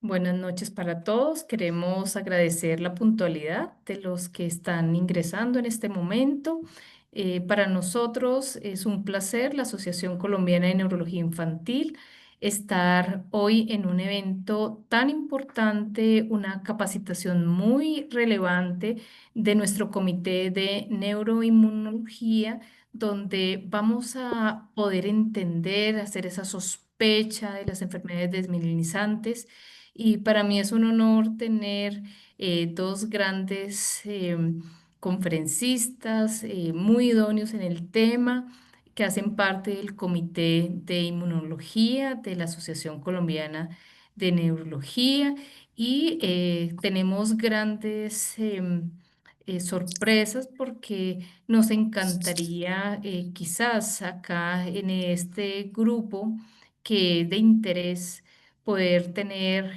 Buenas noches para todos. Queremos agradecer la puntualidad de los que están ingresando en este momento. Para nosotros es un placer, la Asociación Colombiana de Neurología Infantil, estar hoy en un evento tan importante, una capacitación muy relevante de nuestro Comité de Neuroinmunología, donde vamos a poder entender, hacer esa sospecha de las enfermedades desmielinizantes, y para mí es un honor tener dos grandes conferencistas muy idóneos en el tema, que hacen parte del Comité de Inmunología de la Asociación Colombiana de Neurología, y tenemos grandes sorpresas porque nos encantaría, quizás acá en este grupo que de interés, poder tener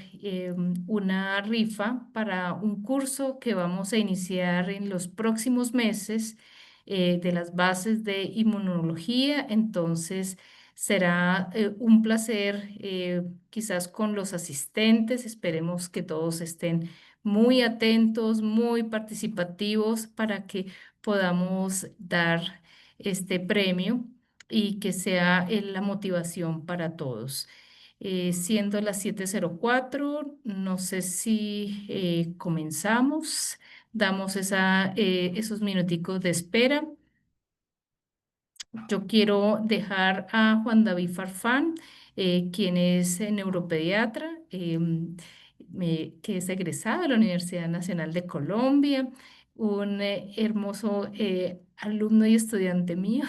una rifa para un curso que vamos a iniciar en los próximos meses, de las bases de inmunología. Entonces, será un placer, quizás con los asistentes. Esperemos que todos estén muy atentos, muy participativos, para que podamos dar este premio y que sea la motivación para todos. Siendo las 7:04, no sé si comenzamos, damos esos minuticos de espera. Yo quiero dejar a Juan David Farfán, quien es neuropediatra, que es egresado de la Universidad Nacional de Colombia, un hermoso alumno y estudiante mío.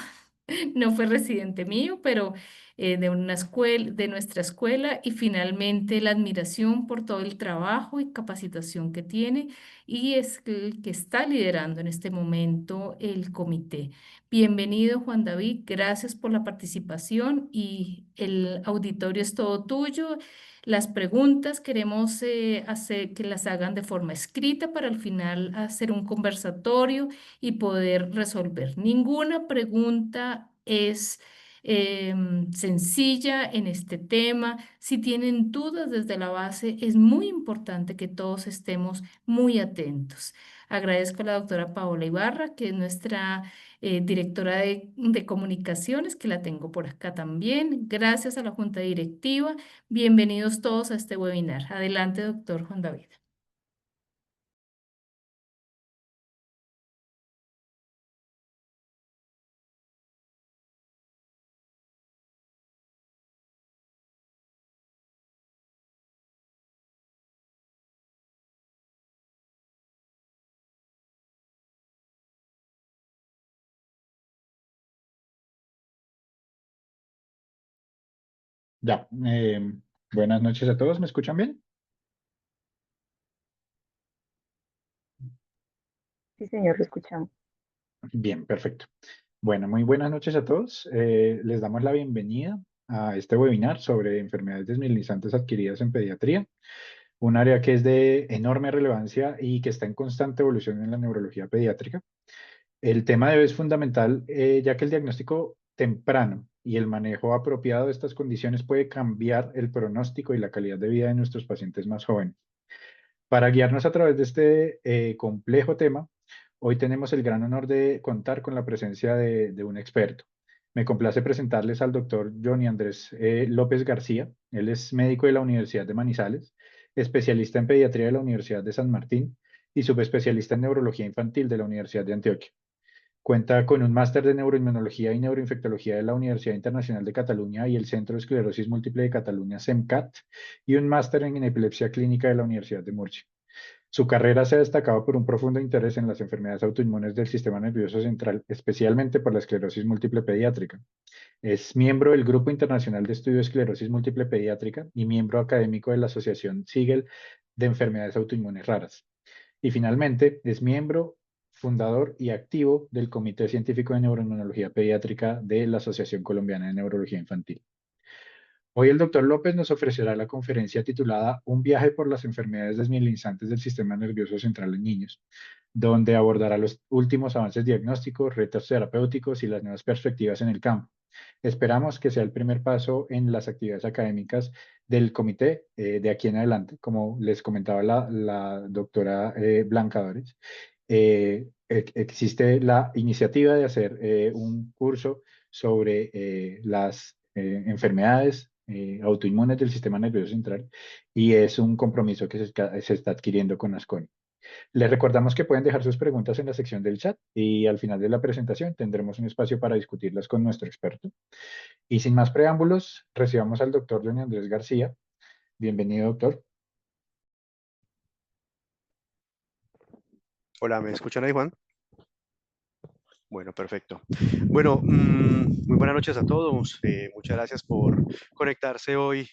No fue residente mío, pero de una escuela, de nuestra escuela, y finalmente la admiración por todo el trabajo y capacitación que tiene, y es el que está liderando en este momento el comité. Bienvenido, Juan David, gracias por la participación, y el auditorio es todo tuyo. Las preguntas queremos hacer que las hagan de forma escrita para al final hacer un conversatorio y poder resolver. Ninguna pregunta es sencilla en este tema. Si tienen dudas desde la base, es muy importante que todos estemos muy atentos. Agradezco a la doctora Paola Ibarra, que es nuestra directora de comunicaciones, que la tengo por acá también. Gracias a la junta directiva. Bienvenidos todos a este webinar. Adelante, doctor Juan David. Ya, buenas noches a todos, ¿me escuchan bien? Sí, señor, lo escuchamos. Bien, perfecto. Bueno, muy buenas noches a todos. Les damos la bienvenida a este webinar sobre enfermedades desmielinizantes adquiridas en pediatría, un área que es de enorme relevancia y que está en constante evolución en la neurología pediátrica. El tema de hoy es fundamental, ya que el diagnóstico temprano y el manejo apropiado de estas condiciones puede cambiar el pronóstico y la calidad de vida de nuestros pacientes más jóvenes. Para guiarnos a través de este complejo tema, hoy tenemos el gran honor de contar con la presencia de un experto. Me complace presentarles al doctor Johnny Andrés López García. Él es médico de la Universidad de Manizales, especialista en pediatría de la Universidad de San Martín y subespecialista en neurología infantil de la Universidad de Antioquia. Cuenta con un máster de neuroinmunología y neuroinfectología de la Universidad Internacional de Cataluña y el Centro de Esclerosis Múltiple de Cataluña, CEMCAT, y un máster en epilepsia clínica de la Universidad de Murcia. Su carrera se ha destacado por un profundo interés en las enfermedades autoinmunes del sistema nervioso central, especialmente por la esclerosis múltiple pediátrica. Es miembro del Grupo Internacional de Estudio de Esclerosis Múltiple Pediátrica y miembro académico de la Asociación Siegel de Enfermedades Autoinmunes Raras. Y finalmente, es miembro, fundador y activo del Comité Científico de Neuroinmunología Pediátrica de la Asociación Colombiana de Neurología Infantil. Hoy el doctor López nos ofrecerá la conferencia titulada Un viaje por las enfermedades desmielinizantes del sistema nervioso central en niños, donde abordará los últimos avances diagnósticos, retos terapéuticos y las nuevas perspectivas en el campo. Esperamos que sea el primer paso en las actividades académicas del comité de aquí en adelante, como les comentaba la doctora Blanca Dores. Existe la iniciativa de hacer un curso sobre las enfermedades autoinmunes del sistema nervioso central y es un compromiso que se está adquiriendo con Asconi. Les recordamos que pueden dejar sus preguntas en la sección del chat y al final de la presentación tendremos un espacio para discutirlas con nuestro experto. Y sin más preámbulos, recibamos al doctor León Andrés García. Bienvenido, doctor. Hola, ¿me escuchan ahí, Juan? Bueno, perfecto. Bueno, muy buenas noches a todos. Muchas gracias por conectarse hoy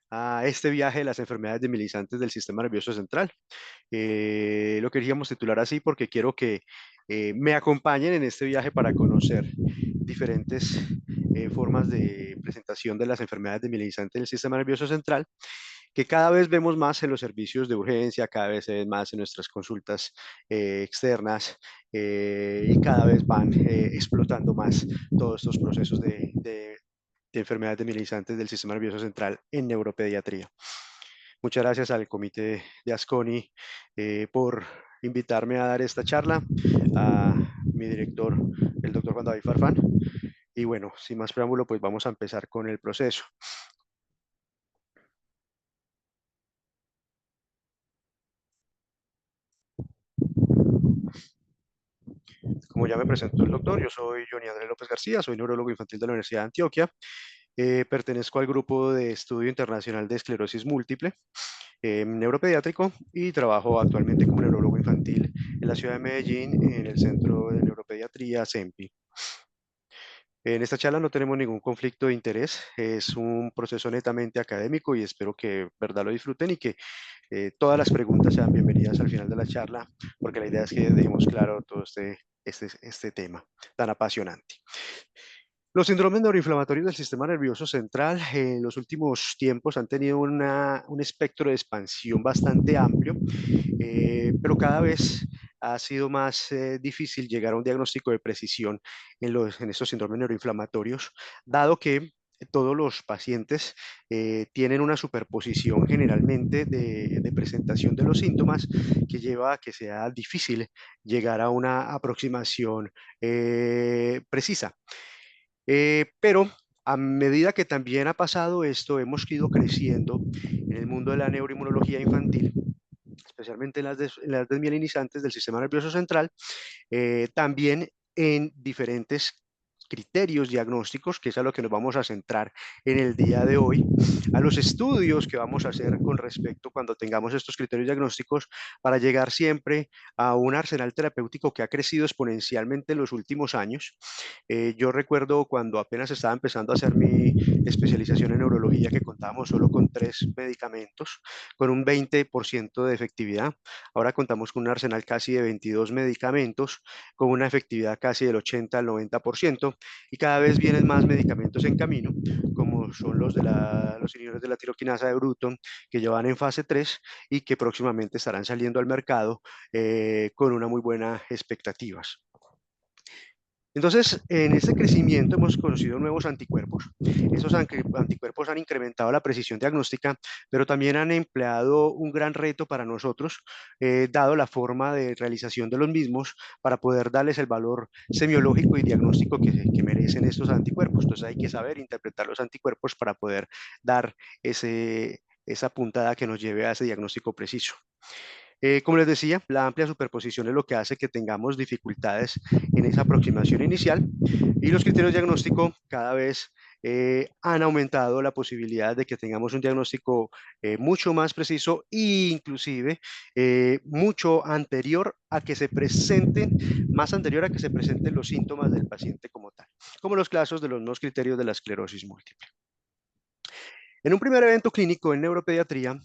a este viaje de las enfermedades debilitantes del sistema nervioso central. Lo queríamos titular así porque quiero que me acompañen en este viaje para conocer diferentes formas de presentación de las enfermedades debilitantes del sistema nervioso central que cada vez vemos más en los servicios de urgencia, cada vez se ven más en nuestras consultas externas y cada vez van explotando más todos estos procesos de enfermedades debilitantes del sistema nervioso central en neuropediatría. Muchas gracias al comité de Asconi por invitarme a dar esta charla, a mi director, el doctor Juan David Farfán. Y bueno, sin más preámbulo, pues vamos a empezar con el proceso. Como ya me presentó el doctor, yo soy Johnny Andrés López García, soy neurólogo infantil de la Universidad de Antioquia. Pertenezco al grupo de estudio internacional de esclerosis múltiple neuropediátrico y trabajo actualmente como neurólogo infantil en la ciudad de Medellín, en el Centro de Neuropediatría CEMPI. En esta charla no tenemos ningún conflicto de interés, es un proceso netamente académico y espero que verdad lo disfruten y que todas las preguntas sean bienvenidas al final de la charla, porque la idea es que dejemos claro todo este tema tan apasionante. Los síndromes neuroinflamatorios del sistema nervioso central en los últimos tiempos han tenido un espectro de expansión bastante amplio, pero cada vez ha sido más difícil llegar a un diagnóstico de precisión en estos síndromes neuroinflamatorios, dado que todos los pacientes tienen una superposición generalmente de presentación de los síntomas que lleva a que sea difícil llegar a una aproximación precisa. Pero a medida que también ha pasado esto, hemos ido creciendo en el mundo de la neuroinmunología infantil, especialmente en las desmielinizantes del sistema nervioso central, también en diferentes criterios diagnósticos, que es a lo que nos vamos a centrar en el día de hoy, a los estudios que vamos a hacer con respecto cuando tengamos estos criterios diagnósticos para llegar siempre a un arsenal terapéutico que ha crecido exponencialmente en los últimos años. Yo recuerdo cuando apenas estaba empezando a hacer mi especialización en neurología que contábamos solo con 3 medicamentos, con un 20% de efectividad. Ahora contamos con un arsenal casi de 22 medicamentos, con una efectividad casi del 80 al 90%, y cada vez vienen más medicamentos en camino, como son los inhibidores de la tiroquinasa de Bruton, que ya van en fase 3 y que próximamente estarán saliendo al mercado con una muy buena expectativas. Entonces, en este crecimiento hemos conocido nuevos anticuerpos. Esos anticuerpos han incrementado la precisión diagnóstica, pero también han empleado un gran reto para nosotros, dado la forma de realización de los mismos, para poder darles el valor semiológico y diagnóstico que merecen estos anticuerpos. Entonces, hay que saber interpretar los anticuerpos para poder dar esa puntada que nos lleve a ese diagnóstico preciso. Como les decía, la amplia superposición es lo que hace que tengamos dificultades en esa aproximación inicial y los criterios de diagnóstico cada vez han aumentado la posibilidad de que tengamos un diagnóstico mucho más preciso e inclusive mucho anterior a que se presenten, más anterior a que se presenten los síntomas del paciente como tal, como los casos de los nuevos criterios de la esclerosis múltiple. En un primer evento clínico en neuropediatría,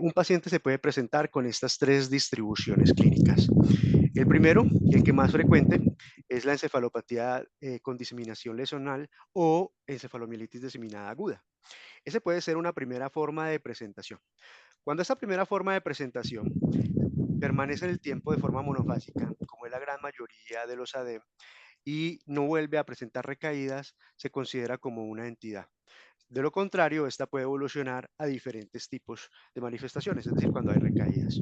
un paciente se puede presentar con estas 3 distribuciones clínicas. El primero, y el que más frecuente, es la encefalopatía con diseminación lesional o encefalomielitis diseminada aguda. Ese puede ser una primera forma de presentación. Cuando esta primera forma de presentación permanece en el tiempo de forma monofásica, como es la gran mayoría de los ADEM, y no vuelve a presentar recaídas, se considera como una entidad. De lo contrario, esta puede evolucionar a diferentes tipos de manifestaciones, es decir, cuando hay recaídas.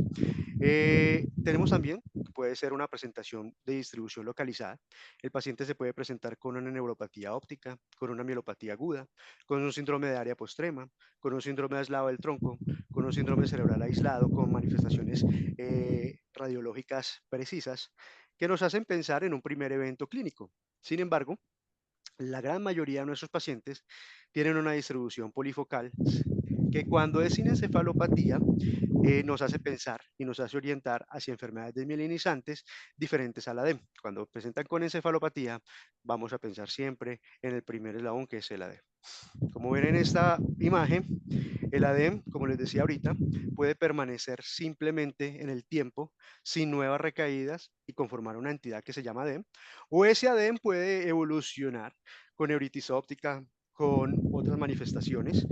Tenemos también, puede ser una presentación de distribución localizada. El paciente se puede presentar con una neuropatía óptica, con una mielopatía aguda, con un síndrome de área postrema, con un síndrome aislado del tronco, con un síndrome cerebral aislado, con manifestaciones radiológicas precisas que nos hacen pensar en un primer evento clínico. Sin embargo, la gran mayoría de nuestros pacientes tienen una distribución polifocal que cuando es sin encefalopatía nos hace pensar y nos hace orientar hacia enfermedades desmielinizantes diferentes a la DEM. Cuando presentan con encefalopatía, vamos a pensar siempre en el primer eslabón que es el ADEM. Como ven en esta imagen, el ADEM, como les decía ahorita, puede permanecer simplemente en el tiempo sin nuevas recaídas y conformar una entidad que se llama ADEM, o ese ADEM puede evolucionar con neuritis óptica, con otras manifestaciones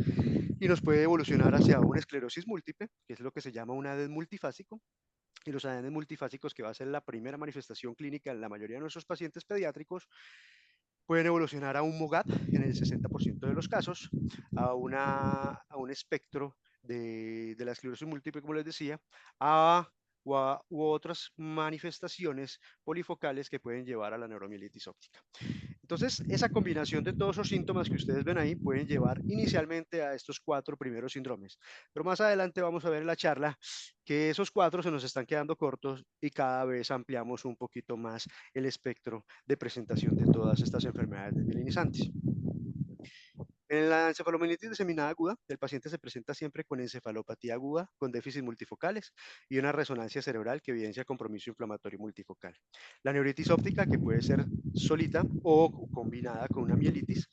y nos puede evolucionar hacia una esclerosis múltiple, que es lo que se llama un ADEM multifásico, y los ADEM multifásicos, que va a ser la primera manifestación clínica en la mayoría de nuestros pacientes pediátricos, pueden evolucionar a un MOGAD en el 60% de los casos, a un espectro de la esclerosis múltiple, como les decía, u otras manifestaciones polifocales que pueden llevar a la neuromielitis óptica. Entonces, esa combinación de todos esos síntomas que ustedes ven ahí pueden llevar inicialmente a estos 4 primeros síndromes. Pero más adelante vamos a ver en la charla que esos 4 se nos están quedando cortos y cada vez ampliamos un poquito más el espectro de presentación de todas estas enfermedades desmielinizantes. En la encefalomielitis diseminada aguda, el paciente se presenta siempre con encefalopatía aguda, con déficits multifocales y una resonancia cerebral que evidencia compromiso inflamatorio multifocal. La neuritis óptica, que puede ser solita o combinada con una mielitis,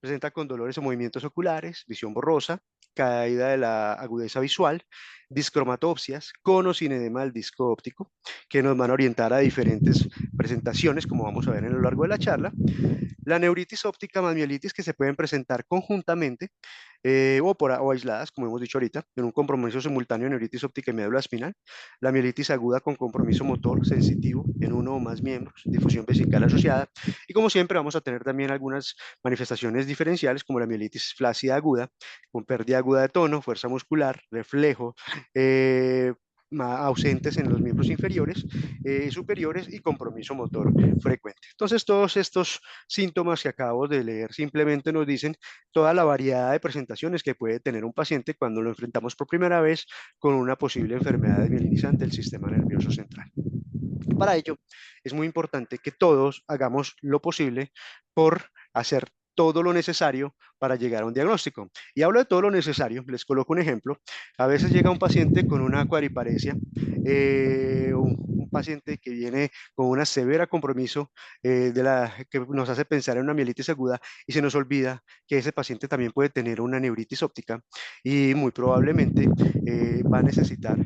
presenta con dolores o movimientos oculares, visión borrosa, caída de la agudeza visual, discromatopsias, con o sin edema del disco óptico, que nos van a orientar a diferentes presentaciones, como vamos a ver en lo largo de la charla. La neuritis óptica más mielitis que se pueden presentar conjuntamente o aisladas, como hemos dicho ahorita, en un compromiso simultáneo de neuritis óptica y médula espinal. La mielitis aguda con compromiso motor sensitivo en uno o más miembros, difusión vesical asociada. Y como siempre vamos a tener también algunas manifestaciones diferenciales como la mielitis flácida aguda, con pérdida aguda de tono, fuerza muscular, reflejo, ausentes en los miembros inferiores, superiores y compromiso motor frecuente. Entonces, todos estos síntomas que acabo de leer simplemente nos dicen toda la variedad de presentaciones que puede tener un paciente cuando lo enfrentamos por primera vez con una posible enfermedad desmielinizante del sistema nervioso central. Para ello, es muy importante que todos hagamos lo posible por hacer todo lo necesario para llegar a un diagnóstico. Y hablo de todo lo necesario, les coloco un ejemplo. A veces llega un paciente con una cuadriparesia, un paciente que viene con una severa compromiso que nos hace pensar en una mielitis aguda y se nos olvida que ese paciente también puede tener una neuritis óptica y muy probablemente va a necesitar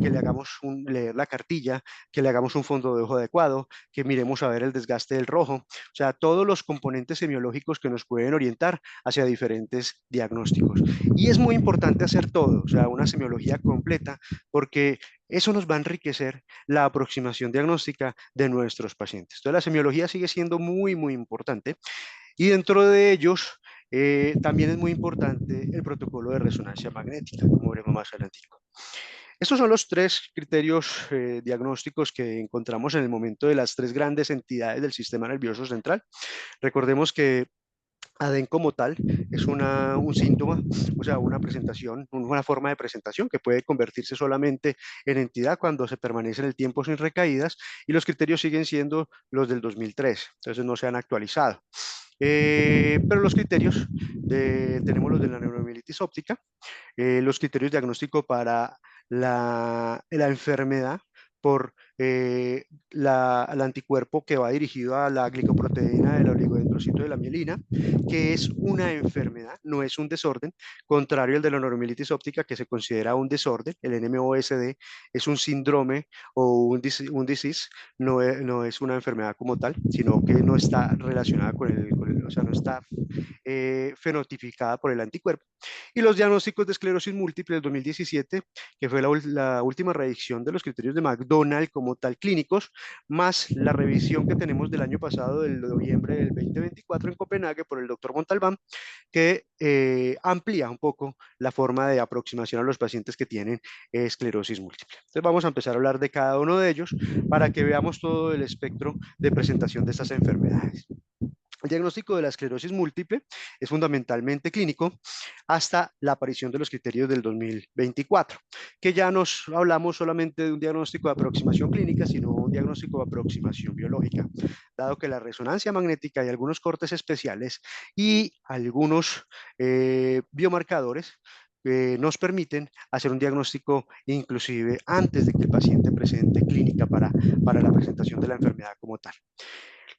que le hagamos leer la cartilla, que le hagamos un fondo de ojo adecuado, que miremos a ver el desgaste del rojo, o sea, todos los componentes semiológicos que nos pueden orientar hacia diferentes diagnósticos. Y es muy importante hacer todo, o sea, una semiología completa, porque eso nos va a enriquecer la aproximación diagnóstica de nuestros pacientes. Entonces, la semiología sigue siendo muy, muy importante. Y dentro de ellos, también es muy importante el protocolo de resonancia magnética, como veremos más adelante. Estos son los 3 criterios diagnósticos que encontramos en el momento de las 3 grandes entidades del sistema nervioso central. Recordemos que ADEM como tal es un síntoma, o sea, una presentación, una forma de presentación que puede convertirse solamente en entidad cuando se permanece en el tiempo sin recaídas y los criterios siguen siendo los del 2003, entonces no se han actualizado. Pero los criterios, tenemos los de la neuromielitis óptica, los criterios diagnósticos para la enfermedad por el anticuerpo que va dirigido a la glicoproteína del oligodendrocito de la mielina, que es una enfermedad, no es un desorden, contrario al de la neuromielitis óptica, que se considera un desorden. El NMOSD es un síndrome o un disease, no es una enfermedad como tal, sino que no está relacionada con o sea, no está fenotipificada por el anticuerpo. Y los diagnósticos de esclerosis múltiple del 2017, que fue la última revisión de los criterios de McDonald como tal clínicos, más la revisión que tenemos del año pasado, del noviembre del 2024 en Copenhague por el doctor Montalbán, que amplía un poco la forma de aproximación a los pacientes que tienen esclerosis múltiple. Entonces vamos a empezar a hablar de cada uno de ellos para que veamos todo el espectro de presentación de estas enfermedades. El diagnóstico de la esclerosis múltiple es fundamentalmente clínico hasta la aparición de los criterios del 2024, que ya nos hablamos solamente de un diagnóstico de aproximación clínica, sino un diagnóstico de aproximación biológica, dado que la resonancia magnética y algunos cortes especiales y algunos biomarcadores nos permiten hacer un diagnóstico inclusive antes de que el paciente presente clínica para la presentación de la enfermedad como tal.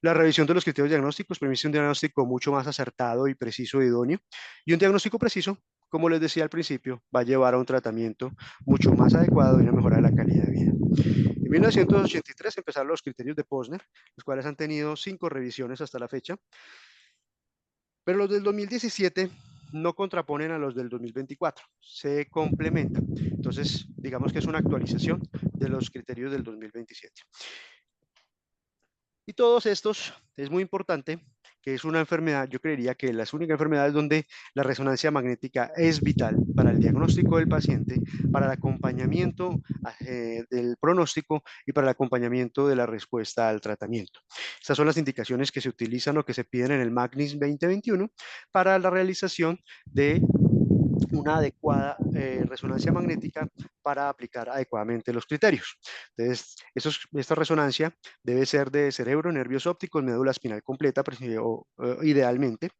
La revisión de los criterios diagnósticos permite un diagnóstico mucho más acertado y preciso e idóneo. Y un diagnóstico preciso, como les decía al principio, va a llevar a un tratamiento mucho más adecuado y una mejora de la calidad de vida. En 1983 empezaron los criterios de Posner, los cuales han tenido 5 revisiones hasta la fecha. Pero los del 2017 no contraponen a los del 2024, se complementan. Entonces, digamos que es una actualización de los criterios del 2027. Y todos estos, es muy importante, que es una enfermedad, yo creería que las únicas enfermedades donde la resonancia magnética es vital para el diagnóstico del paciente, para el acompañamiento del pronóstico y para el acompañamiento de la respuesta al tratamiento. Estas son las indicaciones que se utilizan o que se piden en el MAGNIS 2021 para la realización de una adecuada resonancia magnética para aplicar adecuadamente los criterios. Entonces, esta resonancia debe ser de cerebro, nervios ópticos, médula espinal completa, idealmente,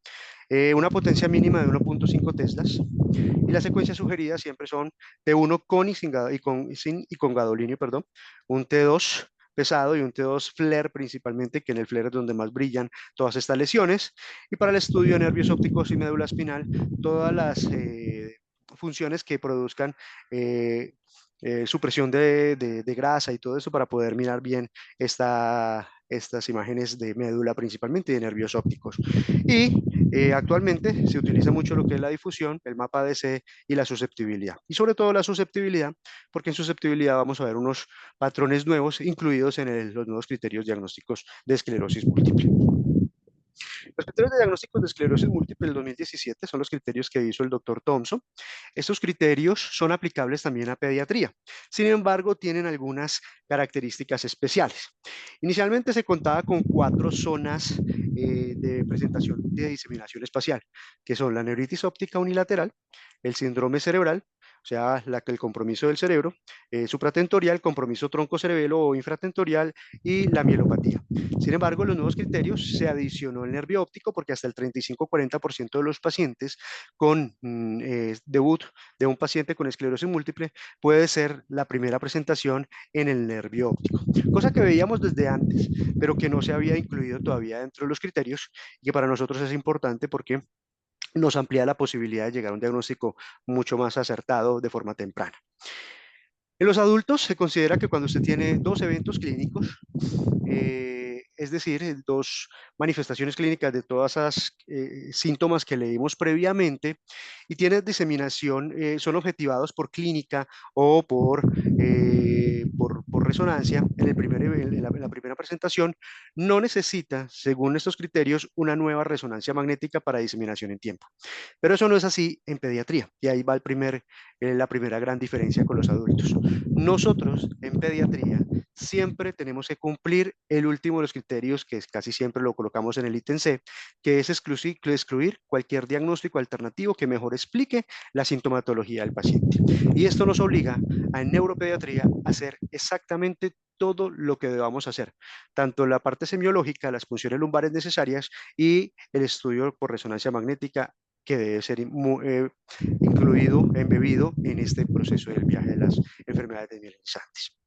una potencia mínima de 1.5 teslas, y las secuencias sugeridas siempre son T1 con y con gadolinio, perdón, un T2 pesado y un T2 FLAIR principalmente, que en el FLAIR es donde más brillan todas estas lesiones. Y para el estudio de nervios ópticos y médula espinal, todas las funciones que produzcan supresión de grasa y todo eso para poder mirar bien estas imágenes de médula principalmente y de nervios ópticos. Y actualmente se utiliza mucho lo que es la difusión, el mapa DC y la susceptibilidad. Y sobre todo la susceptibilidad, porque en susceptibilidad vamos a ver unos patrones nuevos incluidos en los nuevos criterios diagnósticos de esclerosis múltiple. Los criterios de diagnósticos de esclerosis múltiple del 2017 son los criterios que hizo el doctor Thompson. Estos criterios son aplicables también a pediatría. Sin embargo, tienen algunas características especiales. Inicialmente se contaba con 4 zonas de presentación de diseminación espacial, que son la neuritis óptica unilateral, el síndrome cerebral, o sea, el compromiso del cerebro, supratentorial, compromiso troncocerebelo o infratentorial y la mielopatía. Sin embargo, en los nuevos criterios se adicionó el nervio óptico porque hasta el 35-40% de los pacientes con debut de un paciente con esclerosis múltiple puede ser la primera presentación en el nervio óptico, cosa que veíamos desde antes, pero que no se había incluido todavía dentro de los criterios y que para nosotros es importante porque nos amplía la posibilidad de llegar a un diagnóstico mucho más acertado de forma temprana. En los adultos se considera que cuando usted tiene 2 eventos clínicos, es decir, 2 manifestaciones clínicas de todas esas síntomas que leímos previamente y tiene diseminación, son objetivados por clínica o por resonancia en la primera presentación, no necesita, según estos criterios, una nueva resonancia magnética para diseminación en tiempo. Pero eso no es así en pediatría y ahí va la primera gran diferencia con los adultos. Nosotros en pediatría siempre tenemos que cumplir el último de los criterios, que casi siempre lo colocamos en el ítem C, que es excluir cualquier diagnóstico alternativo que mejor explique la sintomatología del paciente. Y esto nos obliga a en neuropediatría a hacer exactamente todo lo que debamos hacer, tanto la parte semiológica, las funciones lumbares necesarias y el estudio por resonancia magnética que debe ser incluido, embebido en este proceso del viaje de las enfermedades desmielinizantes.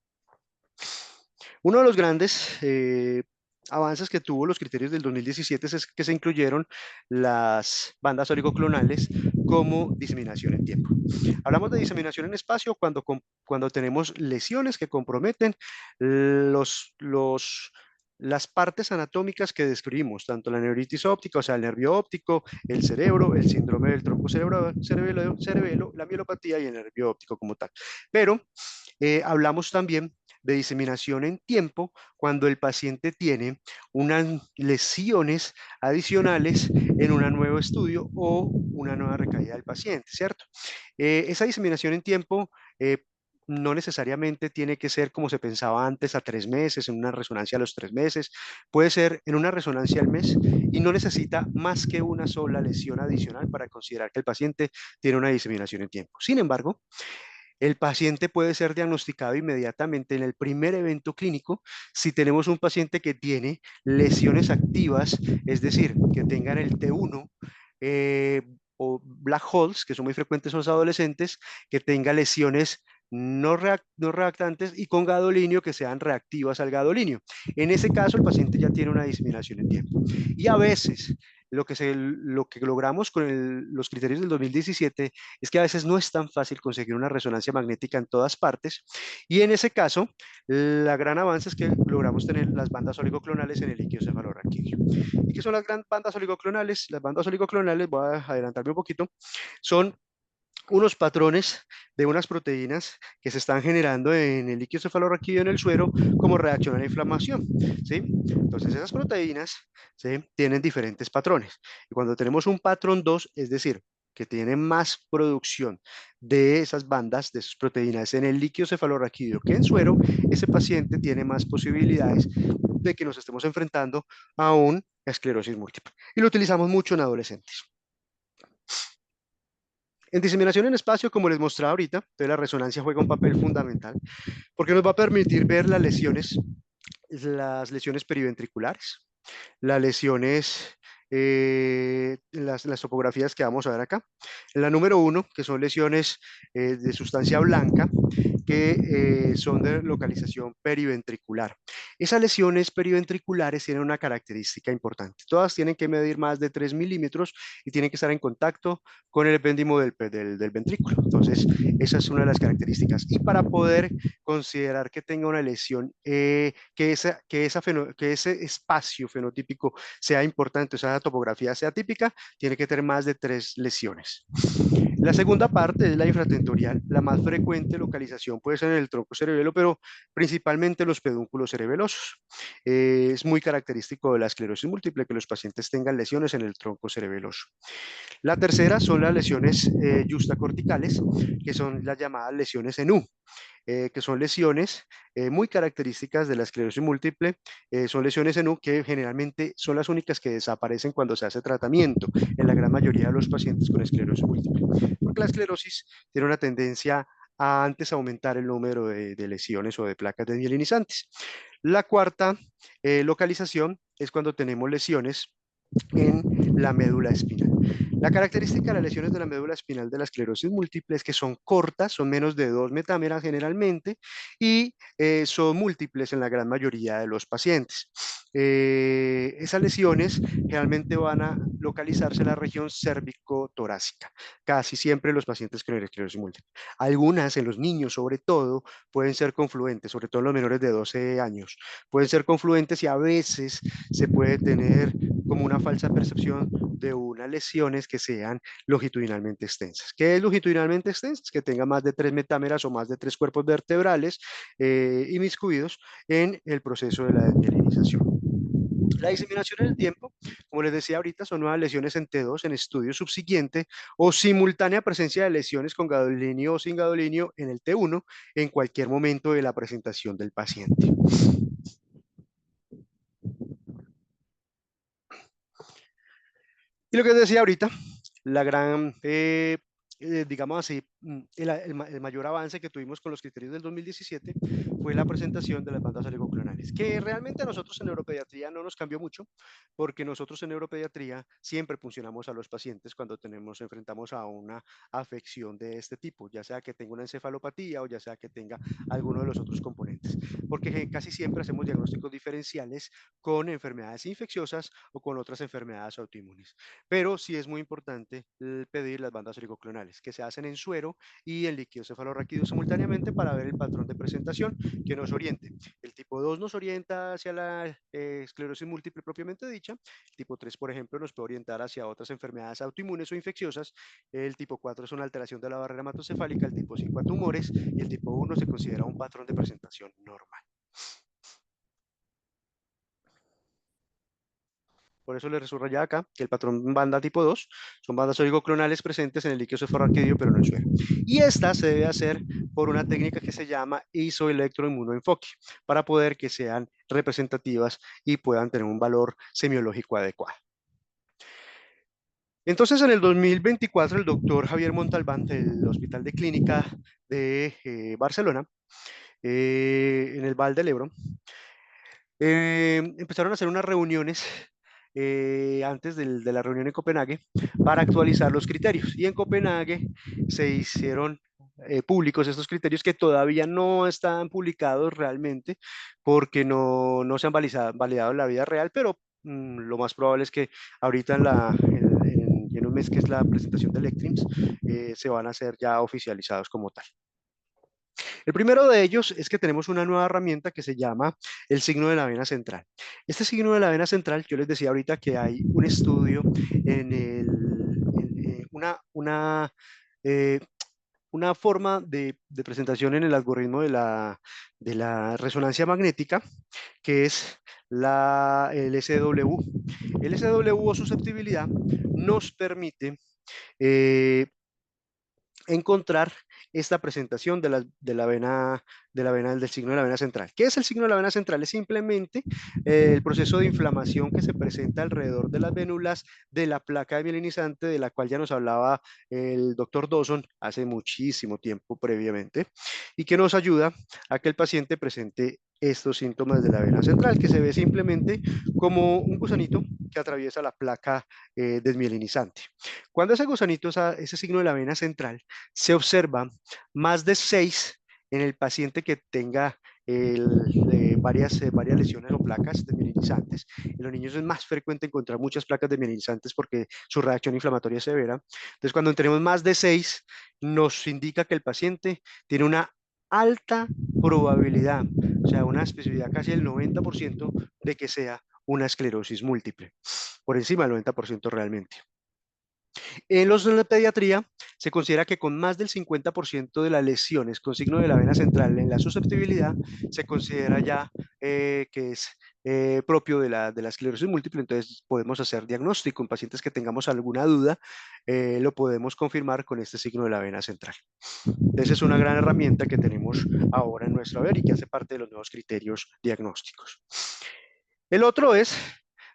Uno de los grandes avances que tuvo los criterios del 2017 es que se incluyeron las bandas oligoclonales como diseminación en tiempo. Hablamos de diseminación en espacio cuando tenemos lesiones que comprometen los las partes anatómicas que describimos, tanto la neuritis óptica, o sea, el nervio óptico, el cerebro, el síndrome del tronco cerebelo, la mielopatía y el nervio óptico como tal. Pero hablamos también de diseminación en tiempo cuando el paciente tiene unas lesiones adicionales en un nuevo estudio o una nueva recaída del paciente, ¿cierto? Esa diseminación en tiempo no necesariamente tiene que ser como se pensaba antes a 3 meses, en una resonancia a los 3 meses, puede ser en una resonancia al mes y no necesita más que una sola lesión adicional para considerar que el paciente tiene una diseminación en tiempo. Sin embargo, el paciente puede ser diagnosticado inmediatamente en el primer evento clínico si tenemos un paciente que tiene lesiones activas, es decir, que tengan el T1 o black holes, que son muy frecuentes en los adolescentes, que tenga lesiones no reactantes y con gadolinio que sean reactivas al gadolinio. En ese caso, el paciente ya tiene una diseminación en tiempo. Y a veces lo que logramos con los criterios del 2017 es que a veces no es tan fácil conseguir una resonancia magnética en todas partes y en ese caso la gran avance es que logramos tener las bandas oligoclonales en el líquido cefalorraquídeo. ¿Y qué son las grandes bandas oligoclonales? Las bandas oligoclonales, voy a adelantarme un poquito, son unos patrones de unas proteínas que se están generando en el líquido cefalorraquídeo en el suero como reacción a la inflamación, ¿sí? Entonces esas proteínas, ¿sí?, tienen diferentes patrones. Y cuando tenemos un patrón 2, es decir, que tiene más producción de esas bandas, de esas proteínas en el líquido cefalorraquídeo que en suero, ese paciente tiene más posibilidades de que nos estemos enfrentando a una esclerosis múltiple. Y lo utilizamos mucho en adolescentes. En diseminación en espacio, como les mostraba ahorita, entonces la resonancia juega un papel fundamental porque nos va a permitir ver las lesiones periventriculares, las lesiones, las topografías que vamos a ver acá. La número 1, que son lesiones de sustancia blanca, que son de localización periventricular. Esas lesiones periventriculares tienen una característica importante. Todas tienen que medir más de 3 milímetros y tienen que estar en contacto con el epéndimo del ventrículo. Entonces, esa es una de las características. Y para poder considerar que tenga una lesión, que ese espacio fenotípico sea importante, o sea, la topografía sea típica, tiene que tener más de 3 lesiones. La segunda parte es la infratentorial. La más frecuente localización puede ser en el tronco cerebelo, pero principalmente en los pedúnculos cerebelosos. Es muy característico de la esclerosis múltiple que los pacientes tengan lesiones en el tronco cerebeloso. La tercera son las lesiones justacorticales, que son las llamadas lesiones en U. Que son lesiones muy características de la esclerosis múltiple, son lesiones en U que generalmente son las únicas que desaparecen cuando se hace tratamiento en la gran mayoría de los pacientes con esclerosis múltiple, porque la esclerosis tiene una tendencia a antes aumentar el número de lesiones o de placas desmielinizantes. La cuarta localización es cuando tenemos lesiones en la médula espinal. La característica de las lesiones de la médula espinal de la esclerosis múltiple es que son cortas, son menos de 2 metámeras generalmente y son múltiples en la gran mayoría de los pacientes. Esas lesiones generalmente van a localizarse en la región cérvico-torácica, casi siempre en los pacientes con esclerosis múltiple. Algunas en los niños, sobre todo, pueden ser confluentes, sobre todo en los menores de 12 años. Pueden ser confluentes y a veces se puede tener como una falsa percepción de unas lesiones que sean longitudinalmente extensas. ¿Qué es longitudinalmente extensas? Que tenga más de 3 metámeras o más de 3 cuerpos vertebrales inmiscuidos en el proceso de la desmielinización. La diseminación en el tiempo, como les decía ahorita, son nuevas lesiones en T2 en estudio subsiguiente o simultánea presencia de lesiones con gadolinio o sin gadolinio en el T1 en cualquier momento de la presentación del paciente. Y lo que les decía ahorita, la gran, digamos así, el mayor avance que tuvimos con los criterios del 2017 fue la presentación de las bandas oligoclonales, que realmente a nosotros en neuropediatría no nos cambió mucho, porque nosotros en neuropediatría siempre funcionamos a los pacientes cuando enfrentamos a una afección de este tipo, ya sea que tenga una encefalopatía o ya sea que tenga alguno de los otros componentes, porque casi siempre hacemos diagnósticos diferenciales con enfermedades infecciosas o con otras enfermedades autoinmunes. Pero sí es muy importante pedir las bandas oligoclonales, que se hacen en suero primero y en líquido cefalorraquídeo simultáneamente para ver el patrón de presentación que nos oriente. El tipo 2 nos orienta hacia la esclerosis múltiple propiamente dicha. El tipo 3, por ejemplo, nos puede orientar hacia otras enfermedades autoinmunes o infecciosas. El tipo 4 es una alteración de la barrera hematocefálica, el tipo 5 a tumores y el tipo 1 se considera un patrón de presentación normal. Por eso les subrayaba acá que el patrón banda tipo 2 son bandas oligoclonales presentes en el líquido cefalorraquídeo, pero no en suero. Y esta se debe hacer por una técnica que se llama isoelectroinmunoenfoque, para poder que sean representativas y puedan tener un valor semiológico adecuado. Entonces, en el 2024, el doctor Javier Montalbán del Hospital de Clínica de Barcelona, en el Val del Ebro, empezaron a hacer unas reuniones antes de la reunión en Copenhague para actualizar los criterios. Y en Copenhague se hicieron públicos estos criterios que todavía no están publicados realmente porque no se han validado en la vida real, pero lo más probable es que ahorita en un mes que es la presentación del ECTRIMS se van a hacer ya oficializados como tal. El primero de ellos es que tenemos una nueva herramienta que se llama el signo de la vena central. Este signo de la vena central, yo les decía ahorita que hay un estudio eh, una forma de presentación en el algoritmo de la resonancia magnética, que es el SW. El SW o susceptibilidad nos permite encontrar esta presentación de la vena del signo de la vena central. ¿Qué es el signo de la vena central? Es simplemente el proceso de inflamación que se presenta alrededor de las vénulas de la placa desmielinizante, de la cual ya nos hablaba el doctor Dawson hace muchísimo tiempo previamente, y que nos ayuda a que el paciente presente estos síntomas de la vena central, que se ve simplemente como un gusanito que atraviesa la placa desmielinizante. Cuando ese gusanito, ese signo de la vena central, se observa más de 6 en el paciente que tenga varias lesiones o placas desmielinizantes. En los niños es más frecuente encontrar muchas placas desmielinizantes porque su reacción inflamatoria es severa. Entonces, cuando tenemos más de 6, nos indica que el paciente tiene una alta probabilidad, o sea, una especificidad casi del 90% de que sea una esclerosis múltiple, por encima del 90% realmente. En la pediatría se considera que con más del 50% de las lesiones con signo de la vena central en la susceptibilidad se considera ya que es propio de la esclerosis múltiple, entonces podemos hacer diagnóstico en pacientes que tengamos alguna duda, lo podemos confirmar con este signo de la vena central. Esa es una gran herramienta que tenemos ahora en nuestro haber y que hace parte de los nuevos criterios diagnósticos. El otro es,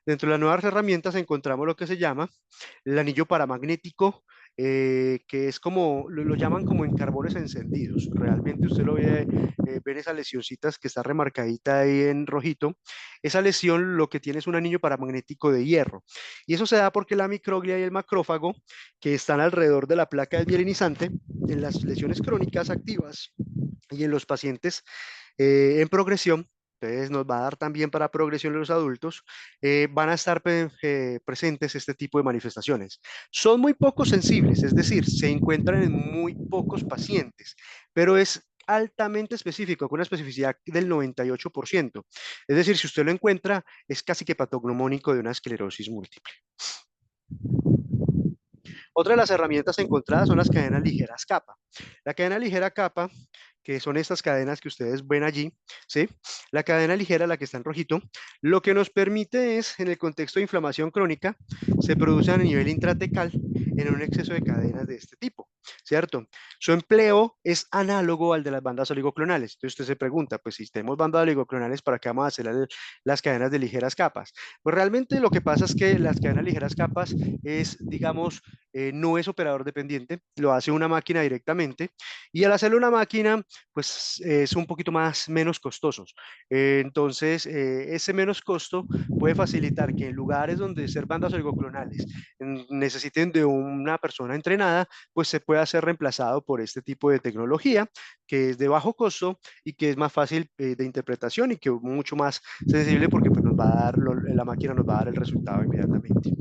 dentro de las nuevas herramientas encontramos lo que se llama el anillo paramagnético, que es como, lo llaman como en carbones encendidos. Realmente usted lo ve, ven esas lesioncitas que está remarcadita ahí en rojito. Esa lesión lo que tiene es un anillo paramagnético de hierro. Y eso se da porque la microglia y el macrófago, que están alrededor de la placa desmielinizante, en las lesiones crónicas activas y en los pacientes en progresión, entonces nos va a dar también para progresión en los adultos, van a estar presentes este tipo de manifestaciones. Son muy poco sensibles, es decir, se encuentran en muy pocos pacientes, pero es altamente específico, con una especificidad del 98%. Es decir, si usted lo encuentra, es casi que patognomónico de una esclerosis múltiple. Otra de las herramientas encontradas son las cadenas ligeras capa. La cadena ligera capa, que son estas cadenas que ustedes ven allí, ¿sí? La cadena ligera, la que está en rojito, lo que nos permite es, en el contexto de inflamación crónica, se produce a nivel intratecal en un exceso de cadenas de este tipo, ¿cierto? Su empleo es análogo al de las bandas oligoclonales. Entonces usted se pregunta, pues si tenemos bandas oligoclonales, ¿para qué vamos a hacer las cadenas de ligeras capas? Pues realmente lo que pasa es que las cadenas ligeras capas es, digamos, no es operador dependiente, lo hace una máquina directamente y al hacerlo una máquina, pues es un poquito menos costosos. Entonces, ese menos costo puede facilitar que en lugares donde ser bandas oligoclonales necesiten de una persona entrenada, pues se puede pueda ser reemplazado por este tipo de tecnología que es de bajo costo y que es más fácil de interpretación y que es mucho más sensible porque pues, nos va a dar, la máquina nos va a dar el resultado inmediatamente.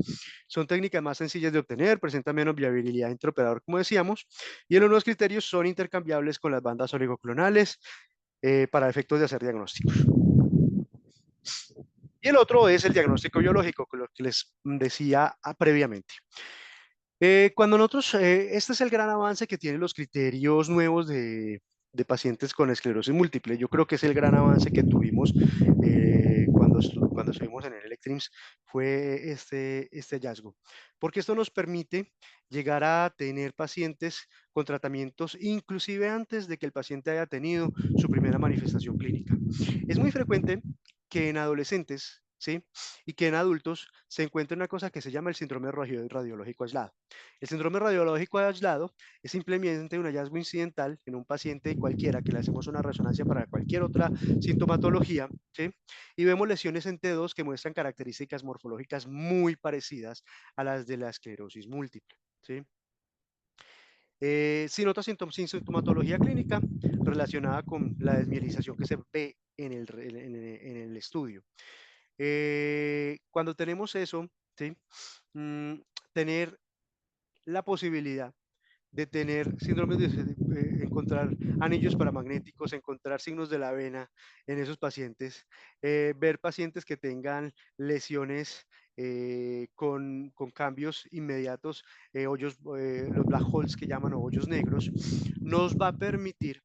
Son técnicas más sencillas de obtener, presentan menos viabilidad interoperador, como decíamos, y los nuevos criterios son intercambiables con las bandas oligoclonales para efectos de hacer diagnósticos. Y el otro es el diagnóstico biológico, que lo que les decía previamente. Cuando nosotros, este es el gran avance que tienen los criterios nuevos de pacientes con esclerosis múltiple. Yo creo que es el gran avance que tuvimos cuando estuvimos en el ELECTRIMS, fue este hallazgo. Porque esto nos permite llegar a tener pacientes con tratamientos inclusive antes de que el paciente haya tenido su primera manifestación clínica. Es muy frecuente que en adolescentes, ¿sí?, y que en adultos se encuentre una cosa que se llama el síndrome radiológico aislado. El síndrome radiológico aislado es simplemente un hallazgo incidental en un paciente cualquiera que le hacemos una resonancia para cualquier otra sintomatología, ¿sí?, y vemos lesiones en T2 que muestran características morfológicas muy parecidas a las de la esclerosis múltiple, ¿sí? Sin otra sintomatología clínica relacionada con la desmielización que se ve en el estudio. Cuando tenemos eso, ¿sí?, tener la posibilidad de tener síndromes encontrar anillos paramagnéticos, encontrar signos de la vena en esos pacientes, ver pacientes que tengan lesiones con cambios inmediatos, hoyos, los black holes que llaman o hoyos negros, nos va a permitir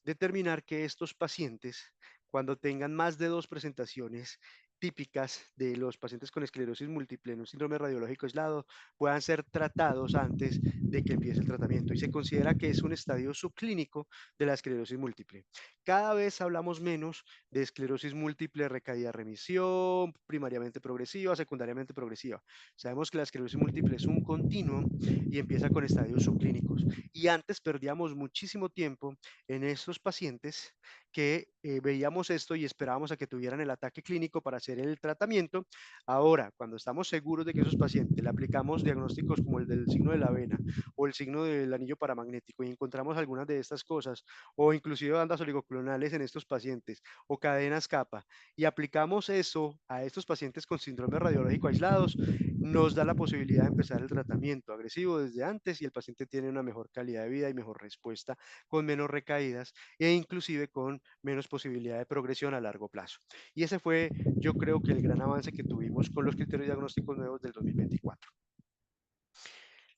determinar que estos pacientes, cuando tengan más de 2 presentaciones típicas de los pacientes con esclerosis múltiple en un síndrome radiológico aislado, puedan ser tratados antes de que empiece el tratamiento. Y se considera que es un estadio subclínico de la esclerosis múltiple. Cada vez hablamos menos de esclerosis múltiple recaída remisión, primariamente progresiva, secundariamente progresiva. Sabemos que la esclerosis múltiple es un continuo y empieza con estadios subclínicos. Y antes perdíamos muchísimo tiempo en estos pacientes que veíamos esto y esperábamos a que tuvieran el ataque clínico para hacer el tratamiento. Ahora, cuando estamos seguros de que esos pacientes le aplicamos diagnósticos como el del signo de la vena o el signo del anillo paramagnético y encontramos algunas de estas cosas, o inclusive bandas oligoclonales en estos pacientes o cadenas kappa, y aplicamos eso a estos pacientes con síndrome radiológico aislados, nos da la posibilidad de empezar el tratamiento agresivo desde antes y el paciente tiene una mejor calidad de vida y mejor respuesta, con menos recaídas e inclusive con menos posibilidad de progresión a largo plazo. Y ese fue, yo creo que el gran avance que tuvimos con los criterios diagnósticos nuevos del 2024.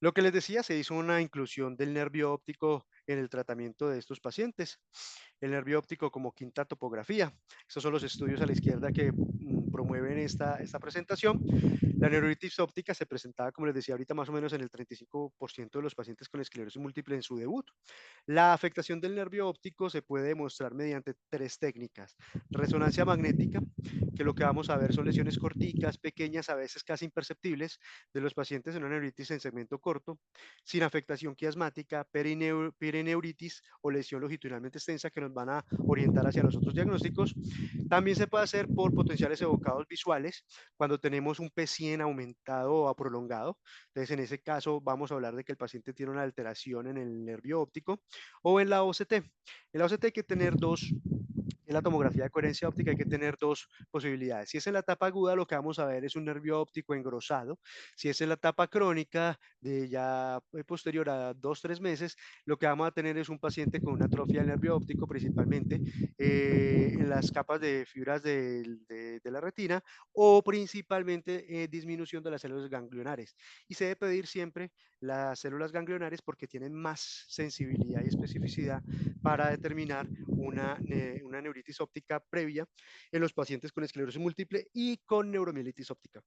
Lo que les decía, se hizo una inclusión del nervio óptico en el tratamiento de estos pacientes. El nervio óptico como quinta topografía. Estos son los estudios a la izquierda que promueven esta presentación. La neuritis óptica se presentaba, como les decía ahorita, más o menos en el 35% de los pacientes con esclerosis múltiple en su debut. La afectación del nervio óptico se puede demostrar mediante 3 técnicas. Resonancia magnética, que lo que vamos a ver son lesiones corticas, pequeñas, a veces casi imperceptibles, de los pacientes en una neuritis en segmento corto, sin afectación quiasmática, perineuritis o lesión longitudinalmente extensa que nos van a orientar hacia los otros diagnósticos. También se puede hacer por potenciales evocados visuales, cuando tenemos un P100 aumentado o prolongado. Entonces, en ese caso, vamos a hablar de que el paciente tiene una alteración en el nervio óptico, o en la OCT. En la OCT hay que tener dos. En la tomografía de coherencia óptica hay que tener 2 posibilidades. Si es en la etapa aguda, lo que vamos a ver es un nervio óptico engrosado. Si es en la etapa crónica, de ya posterior a 2-3 meses, lo que vamos a tener es un paciente con una atrofia del nervio óptico, principalmente en las capas de fibras de la retina, o principalmente disminución de las células ganglionares. Y se debe pedir siempre las células ganglionares porque tienen más sensibilidad y especificidad para determinar una neuritis óptica previa en los pacientes con esclerosis múltiple y con neuromielitis óptica.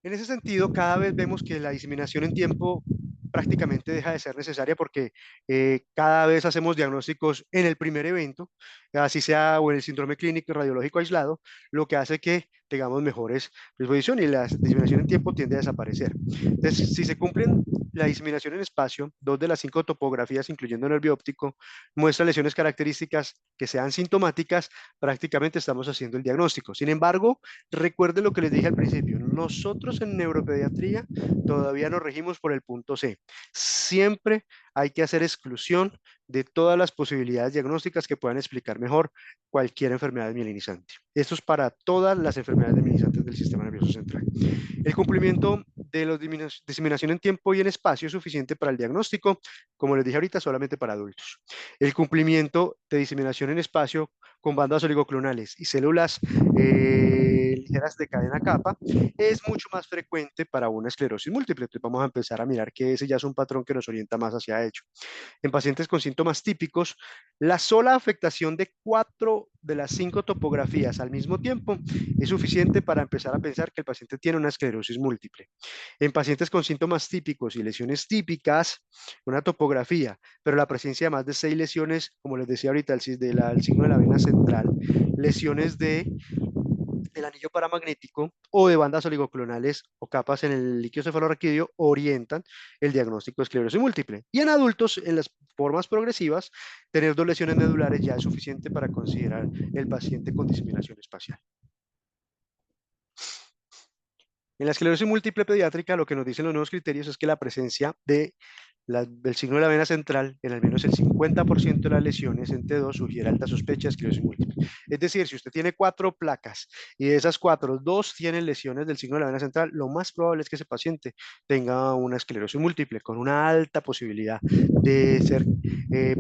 En ese sentido, cada vez vemos que la diseminación en tiempo prácticamente deja de ser necesaria porque cada vez hacemos diagnósticos en el primer evento. así sea o en el síndrome clínico y radiológico aislado, lo que hace que tengamos mejores predisposición y la diseminación en tiempo tiende a desaparecer. Entonces, si se cumplen la diseminación en espacio, 2 de las 5 topografías, incluyendo nervio óptico, muestra lesiones características que sean sintomáticas, prácticamente estamos haciendo el diagnóstico. Sin embargo, recuerden lo que les dije al principio, nosotros en neuropediatría todavía nos regimos por el punto C. Siempre hay que hacer exclusión de todas las posibilidades diagnósticas que puedan explicar mejor cualquier enfermedad mielinizante. Esto es para todas las enfermedades mielinizantes del sistema nervioso central. El cumplimiento de la diseminación en tiempo y en espacio es suficiente para el diagnóstico, como les dije ahorita, solamente para adultos. El cumplimiento de diseminación en espacio con bandas oligoclonales y células ligeras de cadena capa es mucho más frecuente para una esclerosis múltiple. Entonces vamos a empezar a mirar que ese ya es un patrón que nos orienta más hacia ello. En pacientes con síntomas típicos, la sola afectación de 4 de las 5 topografías al mismo tiempo es suficiente para empezar a pensar que el paciente tiene una esclerosis múltiple. En pacientes con síntomas típicos y lesiones típicas, una topografía, pero la presencia de más de 6 lesiones, como les decía ahorita, el signo de la vena central, lesiones de el anillo paramagnético o de bandas oligoclonales o capas en el líquido cefalorraquídeo orientan el diagnóstico de esclerosis múltiple. Y en adultos, en las formas progresivas, tener 2 lesiones medulares ya es suficiente para considerar el paciente con diseminación espacial. En la esclerosis múltiple pediátrica, lo que nos dicen los nuevos criterios es que la presencia del signo de la vena central en al menos el 50% de las lesiones en T2 sugiere alta sospecha de esclerosis múltiple. Es decir, si usted tiene 4 placas y de esas 4, 2 tienen lesiones del signo de la vena central, lo más probable es que ese paciente tenga una esclerosis múltiple con una alta posibilidad de ser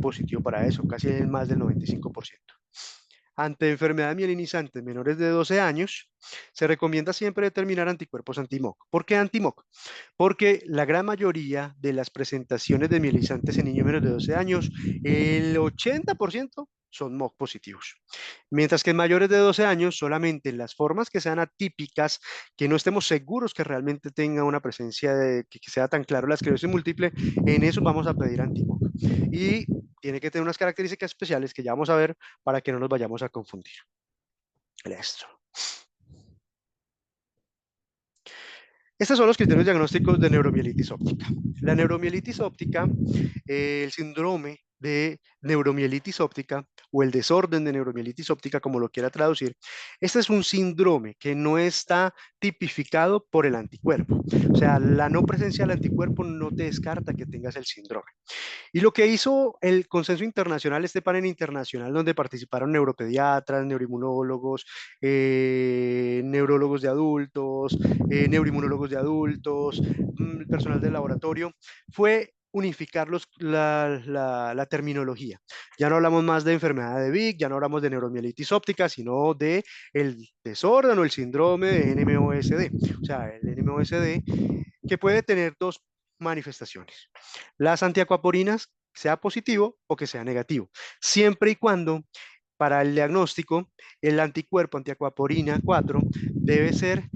positivo para eso, casi en más del 95%. Ante enfermedades mielinizantes menores de 12 años, se recomienda siempre determinar anticuerpos anti-MOC. ¿Por qué anti-MOC? Porque la gran mayoría de las presentaciones de mielinizantes en niños menores de 12 años, el 80% son MOC positivos. Mientras que en mayores de 12 años, solamente en las formas que sean atípicas, que no estemos seguros que realmente tenga una presencia de que sea tan claro la esclerosis múltiple, en eso vamos a pedir anti-MOC. Y tiene que tener unas características especiales que ya vamos a ver para que no nos vayamos a confundir. Listo. Estos son los criterios diagnósticos de neuromielitis óptica. La neuromielitis óptica, el síndrome de neuromielitis óptica o el desorden de neuromielitis óptica, como lo quiera traducir, este es un síndrome que no está tipificado por el anticuerpo. O sea, la no presencia del anticuerpo no te descarta que tengas el síndrome. Y lo que hizo el consenso internacional, este panel internacional donde participaron neuropediatras, neuroinmunólogos, neurólogos de adultos, neuroinmunólogos de adultos, personal del laboratorio, fue unificar la terminología. Ya no hablamos más de enfermedad de Vick, ya no hablamos de neuromielitis óptica, sino de el desorden o el síndrome de NMOSD. O sea, el NMOSD que puede tener 2 manifestaciones. Las antiacuaporinas, sea positivo o que sea negativo, siempre y cuando para el diagnóstico el anticuerpo antiacuaporina 4 debe ser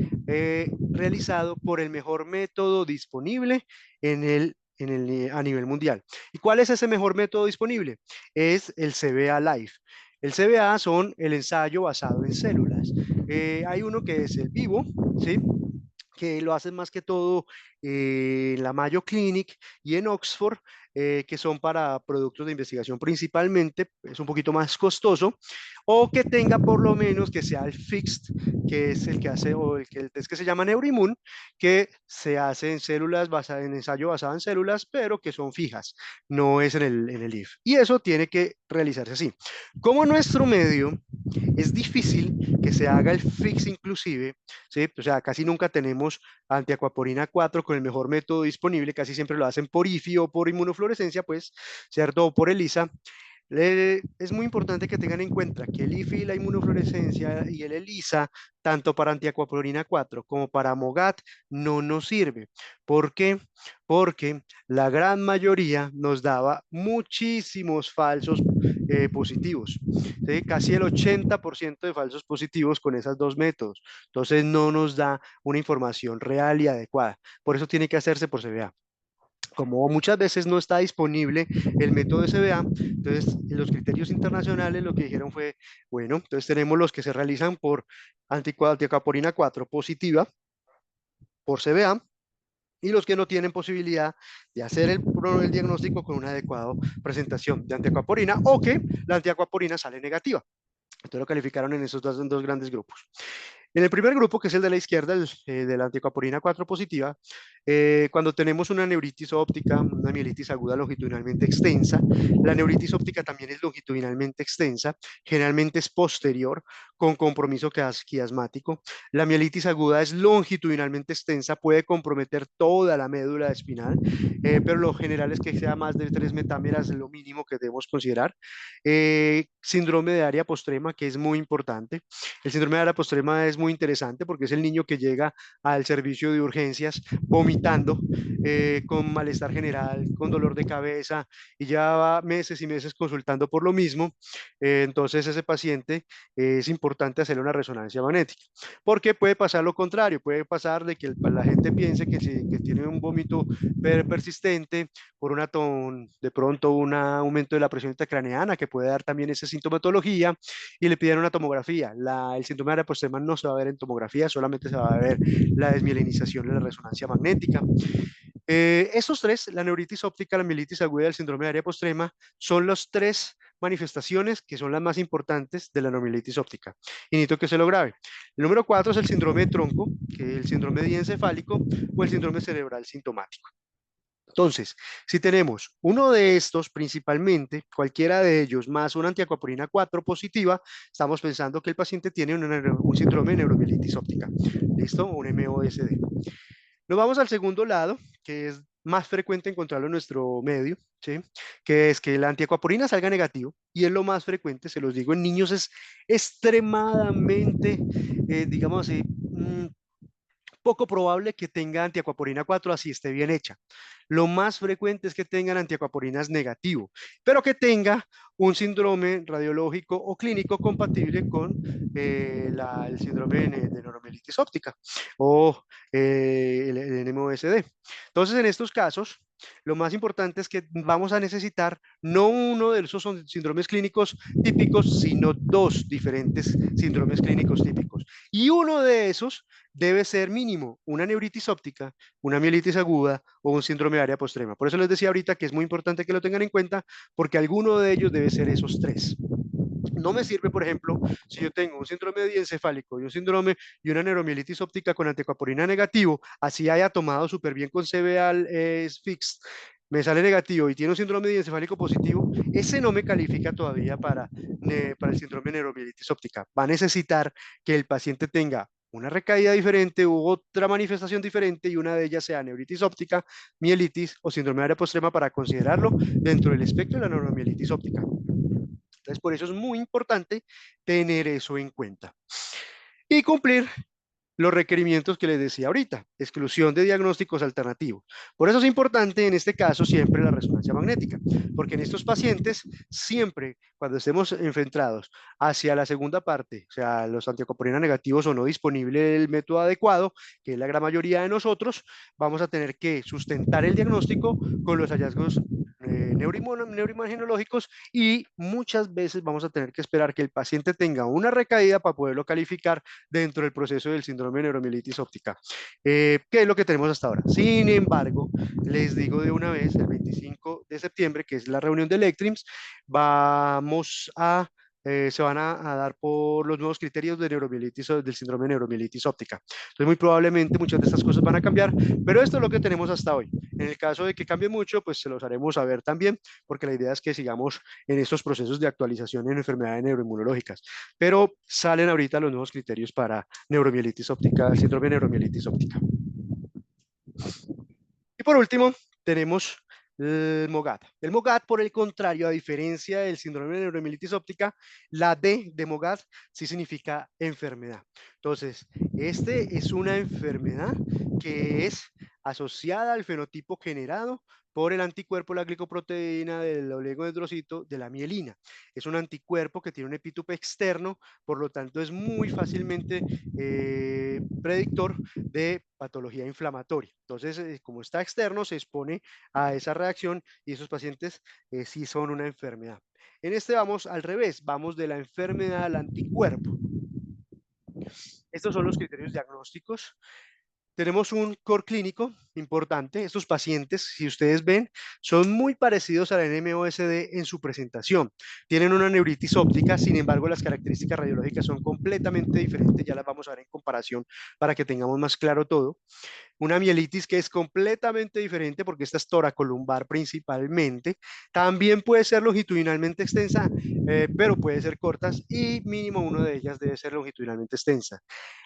realizado por el mejor método disponible a nivel mundial. ¿Y cuál es ese mejor método disponible? Es el CBA Live. El CBA son el ensayo basado en células. Hay uno que es el vivo, ¿sí?, que lo hacen más que todo en la Mayo Clinic y en Oxford, que son para productos de investigación principalmente, es un poquito más costoso, o que tenga por lo menos que sea el FIXED, que es el que hace, o el test que se llama Neuroimmun, que se hace en células, en ensayo basado en células, pero que son fijas, no es en el IF. Y eso tiene que realizarse así. Como nuestro medio es difícil que se haga el FIX inclusive, ¿sí? O sea, casi nunca tenemos antiacuaporina 4 con el mejor método disponible, casi siempre lo hacen por IFI o por inmunofluorescencia, pues, ¿cierto? O por ELISA. Es muy importante que tengan en cuenta que el IFI, la inmunofluorescencia y el ELISA, tanto para antiacuaporina 4 como para MOGAT, no nos sirve. ¿Por qué? Porque la gran mayoría nos daba muchísimos falsos positivos, ¿sí? Casi el 80% de falsos positivos con esos 2 métodos. Entonces no nos da una información real y adecuada. Por eso tiene que hacerse por CBA. como muchas veces no está disponible el método SBA, entonces los criterios internacionales lo que dijeron fue, bueno, entonces tenemos los que se realizan por antiaquaporina 4 positiva por CBA, y los que no tienen posibilidad de hacer el diagnóstico con una adecuada presentación de antiaquaporina o que la antiaquaporina sale negativa. Entonces lo calificaron en esos dos grandes grupos. En el primer grupo, que es el de la izquierda, de la antiaquaporina 4 positiva, cuando tenemos una neuritis óptica, una mielitis aguda longitudinalmente extensa, la neuritis óptica también es longitudinalmente extensa, generalmente es posterior, con compromiso quiasmático. La mielitis aguda es longitudinalmente extensa, puede comprometer toda la médula espinal, pero lo general es que sea más de 3 metámeras, es lo mínimo que debemos considerar. Síndrome de área postrema, que es muy importante. El síndrome de área postrema es muy interesante porque es el niño que llega al servicio de urgencias vomitando, con malestar general, con dolor de cabeza y ya va meses y meses consultando por lo mismo. Entonces ese paciente es importante hacerle una resonancia magnética porque puede pasar lo contrario, puede pasar de que la gente piense que tiene un vómito persistente por de pronto un aumento de la presión intracraneana que puede dar también esa sintomatología y le piden una tomografía. El síndrome de área postrema no se va a ver en tomografía, solamente se va a ver la desmielinización de la resonancia magnética. Estos tres, la neuritis óptica, la mielitis aguda y el síndrome de área postrema, son los tres manifestaciones que son las más importantes de la neuromelitis óptica. Y necesito que se lo grabe. El número 4 es el síndrome de tronco, que es el síndrome diencefálico o el síndrome cerebral sintomático. Entonces, si tenemos uno de estos principalmente, cualquiera de ellos, más una antiaquaporina 4 positiva, estamos pensando que el paciente tiene un síndrome de neuromielitis óptica. ¿Listo? Un MOSD. Nos vamos al segundo lado, que es más frecuente encontrarlo en nuestro medio, ¿sí? Que es que la antiaquaporina salga negativo, y es lo más frecuente, se los digo, en niños es extremadamente, digamos así, poco probable que tenga antiaquaporina 4 así esté bien hecha. Lo más frecuente es que tengan antiaquaporinas negativo, pero que tenga un síndrome radiológico o clínico compatible con el síndrome de neuromelitis óptica o el NMOSD. Entonces, en estos casos, lo más importante es que vamos a necesitar no uno de esos síndromes clínicos típicos, sino dos diferentes síndromes clínicos típicos. Y uno de esos debe ser mínimo una neuritis óptica, una mielitis aguda o un síndrome de área postrema. Por eso les decía ahorita que es muy importante que lo tengan en cuenta, porque alguno de ellos debe ser esos tres. No me sirve, por ejemplo, si yo tengo un síndrome diencefálico y un síndrome y una neuromielitis óptica con antiaquaporina negativo, así haya tomado súper bien con CBA fixed, me sale negativo y tiene un síndrome diencefálico positivo, ese no me califica todavía para el síndrome de neuromielitis óptica. Va a necesitar que el paciente tenga una recaída diferente u otra manifestación diferente y una de ellas sea neuritis óptica, mielitis o síndrome de área postrema para considerarlo dentro del espectro de la neuromielitis óptica. Entonces, por eso es muy importante tener eso en cuenta y cumplir los requerimientos que les decía ahorita, exclusión de diagnósticos alternativos. Por eso es importante en este caso siempre la resonancia magnética, porque en estos pacientes siempre cuando estemos enfrentados hacia la segunda parte, o sea, los antiaquaporina negativos o no disponible el método adecuado, que es la gran mayoría de nosotros, vamos a tener que sustentar el diagnóstico con los hallazgos neuroimagenológicos y muchas veces vamos a tener que esperar que el paciente tenga una recaída para poderlo calificar dentro del proceso del síndrome de neuromielitis óptica, que es lo que tenemos hasta ahora. Sin embargo, les digo de una vez, el 25 de septiembre, que es la reunión de ECTRIMS, se van a dar por los nuevos criterios de neuromielitis, del síndrome de neuromielitis óptica. Entonces, muy probablemente muchas de estas cosas van a cambiar, pero esto es lo que tenemos hasta hoy. En el caso de que cambie mucho, pues se los haremos saber también, porque la idea es que sigamos en estos procesos de actualización en enfermedades neuroinmunológicas. Pero salen ahorita los nuevos criterios para neuromielitis óptica, síndrome de neuromielitis óptica. Y por último, tenemos el MOGAD. El MOGAD, por el contrario, a diferencia del síndrome de neuromielitis óptica, la D de MOGAD sí significa enfermedad. Entonces, este es una enfermedad que es asociada al fenotipo generado por el anticuerpo, la glicoproteína del oligodendrocito de la mielina. Es un anticuerpo que tiene un epítope externo, por lo tanto es muy fácilmente predictor de patología inflamatoria. Entonces, como está externo, se expone a esa reacción y esos pacientes sí son una enfermedad. En este vamos al revés, vamos de la enfermedad al anticuerpo. Estos son los criterios diagnósticos. Tenemos un core clínico importante. Estos pacientes, si ustedes ven, son muy parecidos a la NMOSD en su presentación. Tienen una neuritis óptica, sin embargo, las características radiológicas son completamente diferentes. Ya las vamos a ver en comparación para que tengamos más claro todo. Una mielitis que es completamente diferente porque esta es toracolumbar principalmente. También puede ser longitudinalmente extensa, pero puede ser cortas y mínimo una de ellas debe ser longitudinalmente extensa.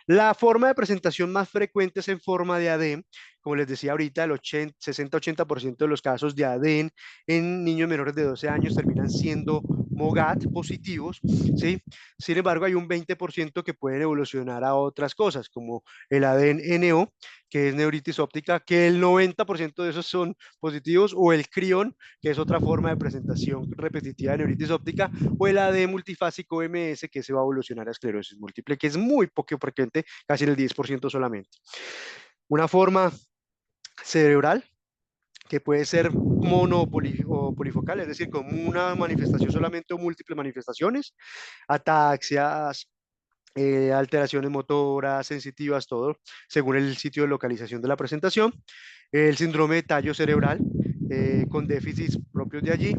La forma de presentación más frecuente es en forma de ADEM. Como les decía ahorita, el 60-80% de los casos de ADEM en niños menores de 12 años terminan siendo MOGAD positivos, ¿sí? Sin embargo, hay un 20% que pueden evolucionar a otras cosas, como el ADEN-NO, que es neuritis óptica, que el 90% de esos son positivos, o el CRION, que es otra forma de presentación repetitiva de neuritis óptica, o el AD multifásico MS, que se va a evolucionar a esclerosis múltiple, que es muy poco frecuente, casi en el 10% solamente. Una forma cerebral, que puede ser mono o polifocal, es decir, como una manifestación solamente o múltiples manifestaciones, ataxias, alteraciones motoras, sensitivas, todo, según el sitio de localización de la presentación. El síndrome de tallo cerebral, con déficits propios de allí,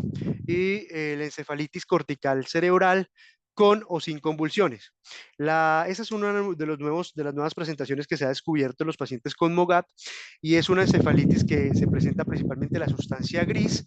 y la encefalitis cortical cerebral, con o sin convulsiones. Esa es una de las nuevas presentaciones que se ha descubierto en los pacientes con MOGAD, y es una encefalitis que se presenta principalmente la sustancia gris,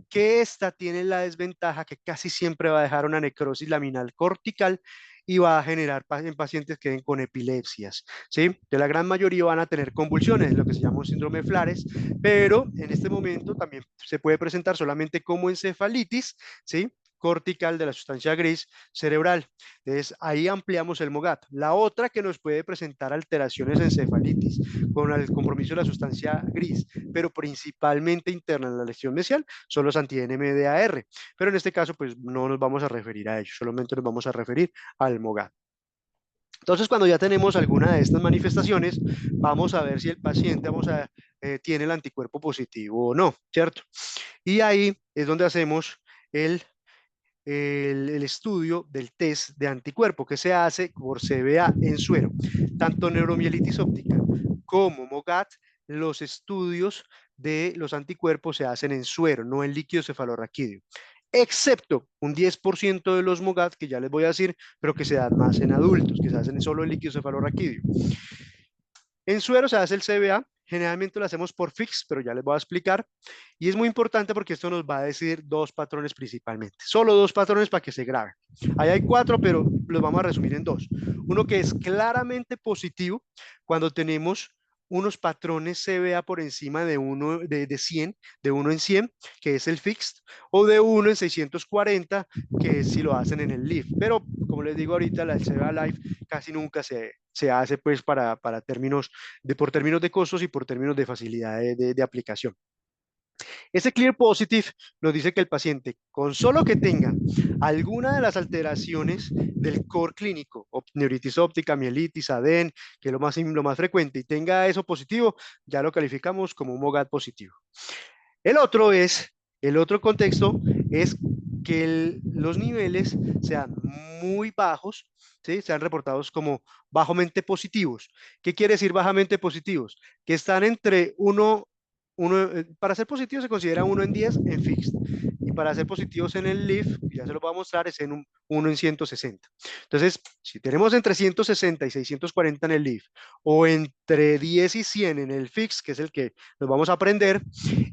que esta tiene la desventaja que casi siempre va a dejar una necrosis laminal cortical y va a generar en pacientes que queden con epilepsias, ¿sí? De la gran mayoría van a tener convulsiones, lo que se llama un síndrome de Flares, pero en este momento también se puede presentar solamente como encefalitis, ¿sí? Cortical de la sustancia gris cerebral. Entonces, ahí ampliamos el MOGAD. La otra que nos puede presentar alteraciones encefalitis con el compromiso de la sustancia gris, pero principalmente interna en la lesión mesial, son los anti-NMDAR. Pero en este caso, pues no nos vamos a referir a ellos, solamente nos vamos a referir al MOGAD. Entonces, cuando ya tenemos alguna de estas manifestaciones, vamos a ver si el paciente tiene el anticuerpo positivo o no, ¿cierto? Y ahí es donde hacemos el estudio del test de anticuerpo que se hace por CBA en suero. Tanto neuromielitis óptica como MOGAD, los estudios de los anticuerpos se hacen en suero, no en líquido cefalorraquídeo, excepto un 10% de los MOGAD, que ya les voy a decir, pero que se dan más en adultos, que se hacen solo en líquido cefalorraquídeo. En suero se hace el CBA, generalmente lo hacemos por FIX, pero ya les voy a explicar. Y es muy importante porque esto nos va a decir dos patrones principalmente. Solo dos patrones para que se graben. Ahí hay 4, pero los vamos a resumir en 2. Uno que es claramente positivo cuando tenemos unos patrones CBA por encima de 1 de 100, de 1 en 100, que es el fixed, o de 1 en 640, que es si lo hacen en el LIF. Pero como les digo ahorita, el CBA Live casi nunca se hace pues por términos de costos y por términos de facilidad de aplicación. Ese Clear Positive nos dice que el paciente, con solo que tenga alguna de las alteraciones del core clínico, neuritis óptica, mielitis, ADEN, que es lo más frecuente, y tenga eso positivo, ya lo calificamos como un MOGAD positivo. El otro contexto es que los niveles sean muy bajos, ¿sí? Sean reportados como bajamente positivos. ¿Qué quiere decir bajamente positivos? Que están entre para ser positivos se considera 1 en 10 en fixed, y para ser positivos en el LIF, ya se lo voy a mostrar, es en 1 en 160. Entonces, si tenemos entre 160 y 640 en el LIF, o entre 10 y 100 en el fixed, que es el que nos vamos a aprender,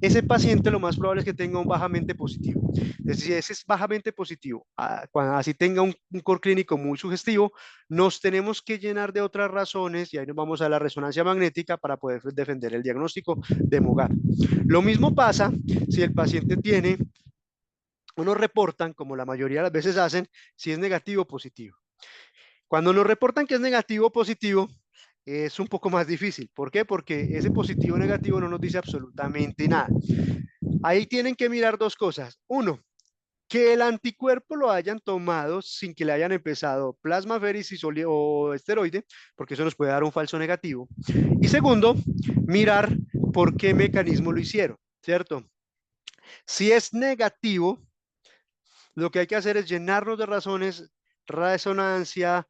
ese paciente lo más probable es que tenga un bajamente positivo. Entonces, si ese es bajamente positivo, así tenga un core clínico muy sugestivo, nos tenemos que llenar de otras razones, y ahí nos vamos a la resonancia magnética para poder defender el diagnóstico de MOGAD. Lo mismo pasa si el paciente tiene, unos reportan, como la mayoría de las veces hacen, si es negativo o positivo. Cuando nos reportan que es negativo o positivo, es un poco más difícil. ¿Por qué? Porque ese positivo o negativo no nos dice absolutamente nada. Ahí tienen que mirar dos cosas. Uno, que el anticuerpo lo hayan tomado sin que le hayan empezado plasmaféresis o esteroide, porque eso nos puede dar un falso negativo. Y segundo, mirar por qué mecanismo lo hicieron, ¿cierto? Si es negativo, lo que hay que hacer es llenarnos de razones, resonancia,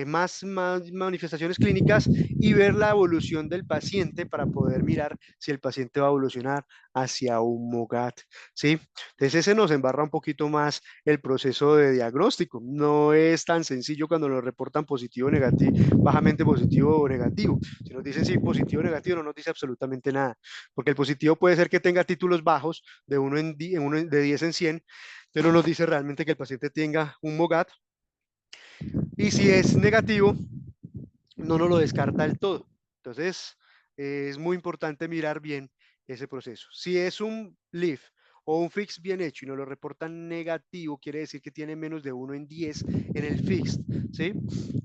más manifestaciones clínicas y ver la evolución del paciente para poder mirar si el paciente va a evolucionar hacia un MOGAD, ¿sí? Entonces ese nos embarra un poquito más el proceso de diagnóstico. No es tan sencillo cuando nos reportan positivo o negativo, bajamente positivo o negativo. Si nos dicen sí, positivo o negativo, no nos dice absolutamente nada, porque el positivo puede ser que tenga títulos bajos de 1 de 10 en 100, pero no nos dice realmente que el paciente tenga un MOGAD. Y si es negativo, no nos lo descarta del todo. Entonces, es muy importante mirar bien ese proceso. Si es un LIF o un FIX bien hecho y nos lo reportan negativo, quiere decir que tiene menos de 1 en 10 en el FIX, ¿sí?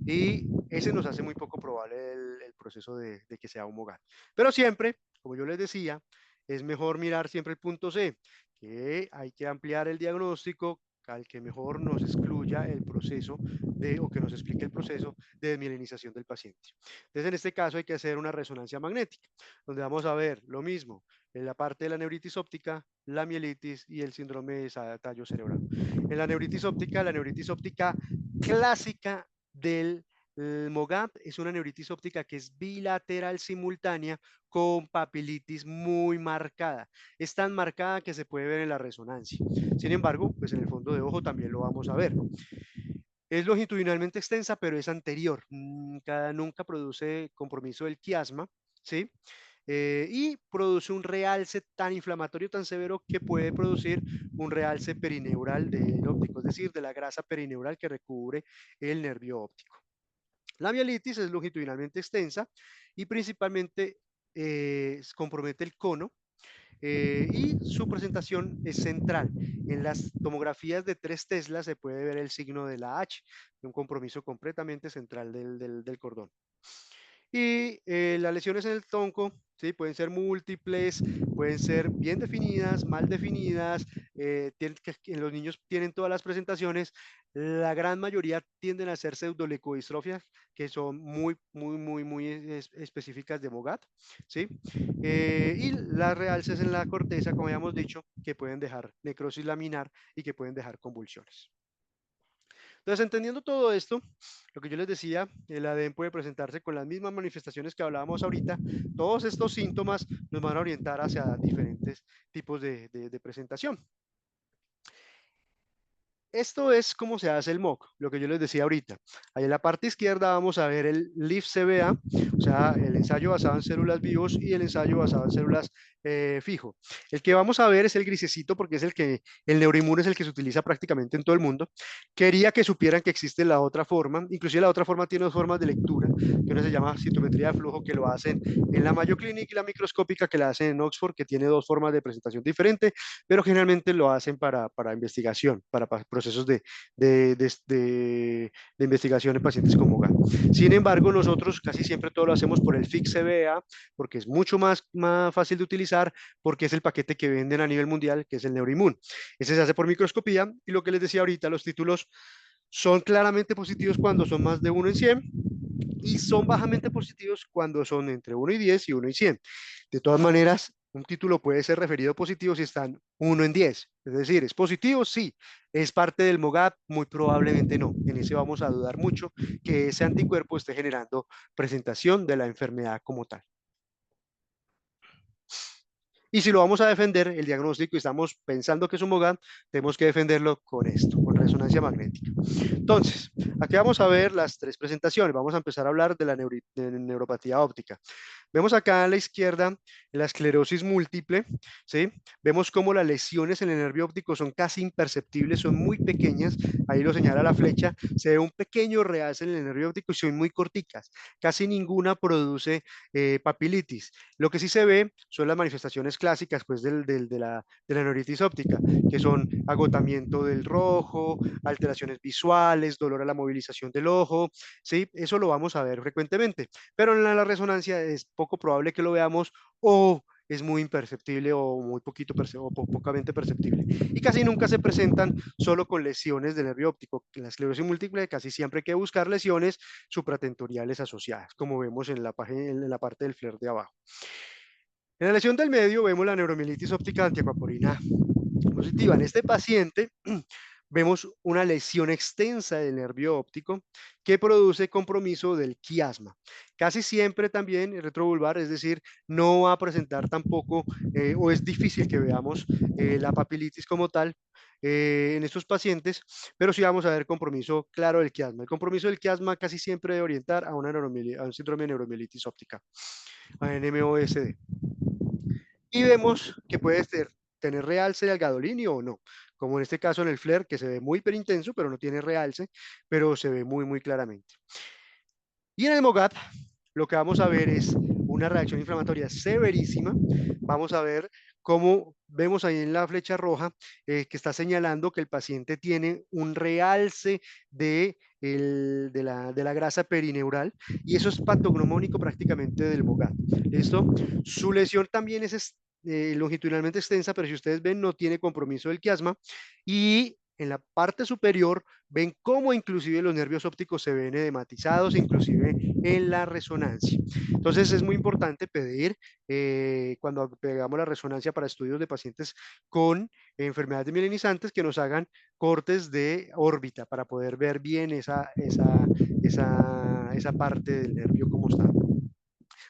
Y ese nos hace muy poco probable el proceso de que sea un MOGAD. Pero siempre, como yo les decía, es mejor mirar siempre el punto C, que hay que ampliar el diagnóstico al que mejor nos excluya el proceso o que nos explique el proceso de desmielinización del paciente. Entonces, en este caso hay que hacer una resonancia magnética, donde vamos a ver lo mismo en la parte de la neuritis óptica, la mielitis y el síndrome de tallo cerebral. En la neuritis óptica clásica del MOGAD es una neuritis óptica que es bilateral simultánea con papilitis muy marcada. Es tan marcada que se puede ver en la resonancia. Sin embargo, pues en el fondo de ojo también lo vamos a ver. Es longitudinalmente extensa, pero es anterior. Nunca produce compromiso del quiasma, ¿sí? Y produce un realce tan inflamatorio, tan severo, que puede producir un realce perineural del óptico, es decir, de la grasa perineural que recubre el nervio óptico. La mielitis es longitudinalmente extensa y principalmente compromete el cono, y su presentación es central. En las tomografías de 3 Tesla se puede ver el signo de la H, un compromiso completamente central del cordón. Y las lesiones en el tronco, ¿sí? Pueden ser múltiples, pueden ser bien definidas, mal definidas, en los niños tienen todas las presentaciones. La gran mayoría tienden a ser pseudoleucodistrofias, que son muy específicas de MOGAD, ¿sí? Y las realces en la corteza, como habíamos dicho, que pueden dejar necrosis laminar y que pueden dejar convulsiones. Entonces, entendiendo todo esto, lo que yo les decía, el ADEM puede presentarse con las mismas manifestaciones que hablábamos ahorita. Todos estos síntomas nos van a orientar hacia diferentes tipos de presentación. Esto es cómo se hace el MOC, lo que yo les decía ahorita. Ahí en la parte izquierda vamos a ver el LIF-CBA, o sea, el ensayo basado en células vivos y el ensayo basado en células fijo. El que vamos a ver es el grisecito porque es el neuroinmune es el que se utiliza prácticamente en todo el mundo. Quería que supieran que existe la otra forma, inclusive la otra forma tiene 2 formas de lectura, que una se llama citometría de flujo, que lo hacen en la Mayo Clinic, y la microscópica, que la hacen en Oxford, que tiene 2 formas de presentación diferentes, pero generalmente lo hacen para investigación, para procesos de investigación en pacientes con MOGAD. Sin embargo, nosotros casi siempre todo lo hacemos por el FIX-CBA, porque es mucho más fácil de utilizar, porque es el paquete que venden a nivel mundial, que es el Neuroimmun. Ese se hace por microscopía, y lo que les decía ahorita, los títulos son claramente positivos cuando son más de 1 en 100, y son bajamente positivos cuando son entre 1 y 10 y 1 y 100. De todas maneras, un título puede ser referido positivo si están 1 en 10. Es decir, ¿es positivo? Sí. ¿Es parte del MOGAD? Muy probablemente no. En ese vamos a dudar mucho que ese anticuerpo esté generando presentación de la enfermedad como tal. Y si lo vamos a defender, el diagnóstico, y estamos pensando que es un MOGAD, tenemos que defenderlo con esto, con resonancia magnética. Entonces, aquí vamos a ver las 3 presentaciones. Vamos a empezar a hablar de la neuropatía óptica. Vemos acá a la izquierda la esclerosis múltiple, ¿sí? Vemos cómo las lesiones en el nervio óptico son casi imperceptibles, son muy pequeñas, ahí lo señala la flecha, se ve un pequeño realce en el nervio óptico y son muy corticas, casi ninguna produce papilitis. Lo que sí se ve son las manifestaciones clásicas pues, de la neuritis óptica, que son agotamiento del rojo, alteraciones visuales, dolor a la movilización del ojo, ¿sí? Eso lo vamos a ver frecuentemente, pero en la resonancia es poco probable que lo veamos o es muy imperceptible o muy poquito o pocamente perceptible. Y casi nunca se presentan solo con lesiones del nervio óptico. En la esclerosis múltiple casi siempre hay que buscar lesiones supratentoriales asociadas, como vemos en la parte del flare de abajo. En la lesión del medio vemos la neuromielitis óptica antiacuaporina positiva. En este paciente vemos una lesión extensa del nervio óptico que produce compromiso del quiasma. Casi siempre también retrovulvar, es decir, no va a presentar tampoco o es difícil que veamos la papilitis como tal en estos pacientes, pero sí vamos a ver compromiso claro del quiasma. El compromiso del quiasma casi siempre debe orientar a un síndrome de neuromielitis óptica, a NMOSD. Y vemos que puede tener realce del gadolinio o no, como en este caso en el flare, que se ve muy hiperintenso, pero no tiene realce, pero se ve muy claramente. Y en el MOGAD, lo que vamos a ver es una reacción inflamatoria severísima. Vamos a ver cómo vemos ahí en la flecha roja que está señalando que el paciente tiene un realce de la grasa perineural y eso es patognomónico prácticamente del MOGAD. ¿Listo? Su lesión también es longitudinalmente extensa, pero si ustedes ven no tiene compromiso del quiasma y en la parte superior ven cómo inclusive los nervios ópticos se ven edematizados, inclusive en la resonancia. Entonces es muy importante pedir cuando pegamos la resonancia para estudios de pacientes con enfermedades mielinizantes que nos hagan cortes de órbita para poder ver bien esa parte del nervio como está.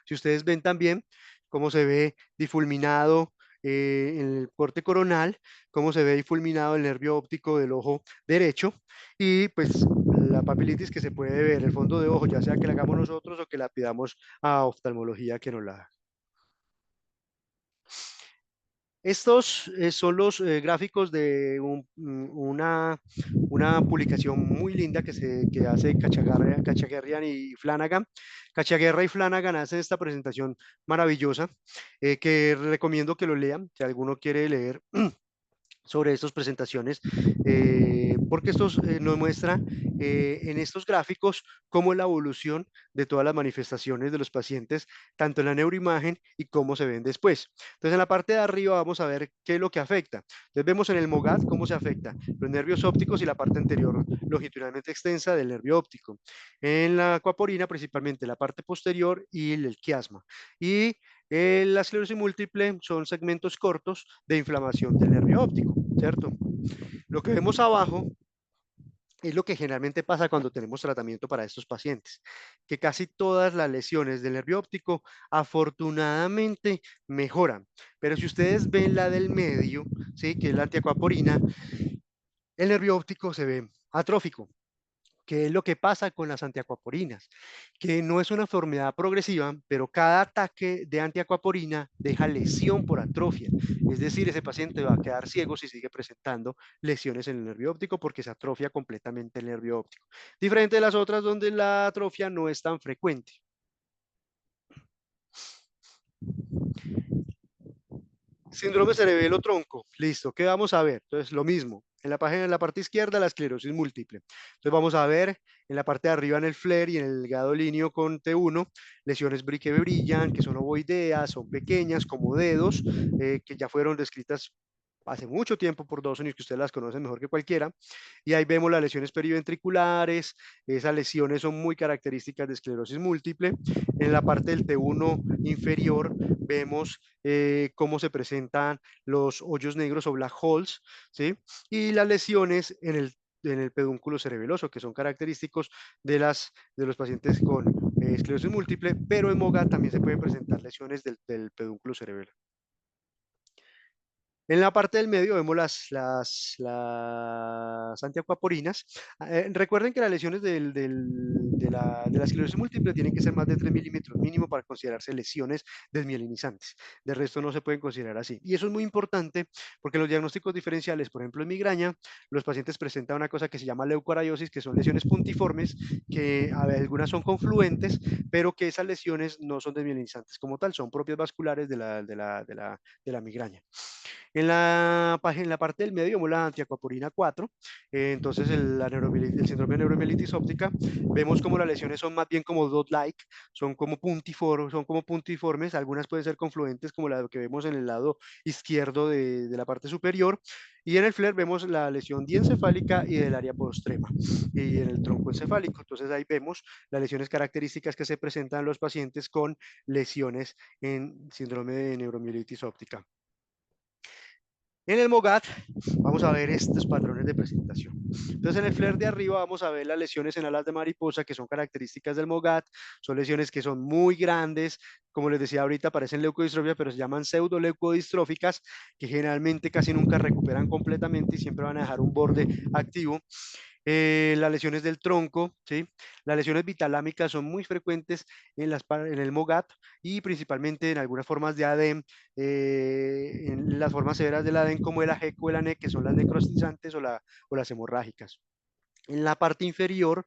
Si ustedes ven también cómo se ve difulminado en el corte coronal, cómo se ve difulminado el nervio óptico del ojo derecho y pues la papilitis que se puede ver, el fondo de ojo, ya sea que la hagamos nosotros o que la pidamos a oftalmología que nos la haga. Estos son los gráficos de una publicación muy linda que hace Cachagherrian y Flanagan. Cachagherra y Flanagan hacen esta presentación maravillosa que recomiendo que lo lean, si alguno quiere leer sobre estas presentaciones, porque estos nos muestra en estos gráficos cómo es la evolución de todas las manifestaciones de los pacientes, tanto en la neuroimagen y cómo se ven después. Entonces, en la parte de arriba vamos a ver qué es lo que afecta. Entonces, vemos en el MOGAD cómo se afecta los nervios ópticos y la parte anterior longitudinalmente extensa del nervio óptico. En la acuaporina, principalmente la parte posterior y el quiasma. Y la esclerosis múltiple son segmentos cortos de inflamación del nervio óptico, ¿cierto? Lo que vemos abajo es lo que generalmente pasa cuando tenemos tratamiento para estos pacientes, que casi todas las lesiones del nervio óptico afortunadamente mejoran. Pero si ustedes ven la del medio, ¿sí? Que es la antiacuaporina, el nervio óptico se ve atrófico. ¿Qué es lo que pasa con las antiacuaporinas? Que no es una enfermedad progresiva, pero cada ataque de antiacuaporina deja lesión por atrofia. Es decir, ese paciente va a quedar ciego si sigue presentando lesiones en el nervio óptico porque se atrofia completamente el nervio óptico. Diferente de las otras donde la atrofia no es tan frecuente. Síndrome cerebelo tronco, listo, ¿qué vamos a ver? Entonces, lo mismo, en la página, en la parte izquierda, la esclerosis múltiple. Entonces, vamos a ver en la parte de arriba en el flare y en el gadolinio con T1, lesiones que brillan, que son ovoideas, son pequeñas, como dedos, que ya fueron descritas hace mucho tiempo por Dawson y que ustedes las conocen mejor que cualquiera. Y ahí vemos las lesiones periventriculares, esas lesiones son muy características de esclerosis múltiple. En la parte del T1 inferior vemos cómo se presentan los hoyos negros o black holes, ¿sí? Y las lesiones en el pedúnculo cerebeloso, que son característicos de los pacientes con esclerosis múltiple, pero en MOGA también se pueden presentar lesiones del pedúnculo cerebelo. En la parte del medio vemos las antiacuaporinas. Recuerden que las lesiones de la esclerosis múltiple tienen que ser más de 3 milímetros mínimo para considerarse lesiones desmielinizantes. De resto no se pueden considerar así. Y eso es muy importante porque los diagnósticos diferenciales, por ejemplo en migraña, los pacientes presentan una cosa que se llama leucoariosis, que son lesiones puntiformes, que algunas son confluentes, pero que esas lesiones no son desmielinizantes como tal, son propias vasculares de la migraña. En la parte del medio vemos la antiacuaporina 4, entonces el síndrome de neuromielitis óptica, vemos como las lesiones son más bien como dot-like, son como puntiformes, algunas pueden ser confluentes como la que vemos en el lado izquierdo de la parte superior, y en el FLAIR vemos la lesión diencefálica y del área postrema, y en el tronco encefálico, entonces ahí vemos las lesiones características que se presentan en los pacientes con lesiones en síndrome de neuromielitis óptica. En el MOGAD vamos a ver estos patrones de presentación. Entonces en el FLAIR de arriba vamos a ver las lesiones en alas de mariposa que son características del MOGAD. Son lesiones que son muy grandes, como les decía ahorita, parecen leucodistróficas, pero se llaman pseudoleucodistróficas, que generalmente casi nunca recuperan completamente y siempre van a dejar un borde activo. Las lesiones del tronco, ¿sí? Las lesiones vitalámicas son muy frecuentes en el MOGAD y principalmente en algunas formas de ADEM, en las formas severas del ADEM como el AGEC o el ANEC, que son las necrotizantes o las hemorrágicas. En la parte inferior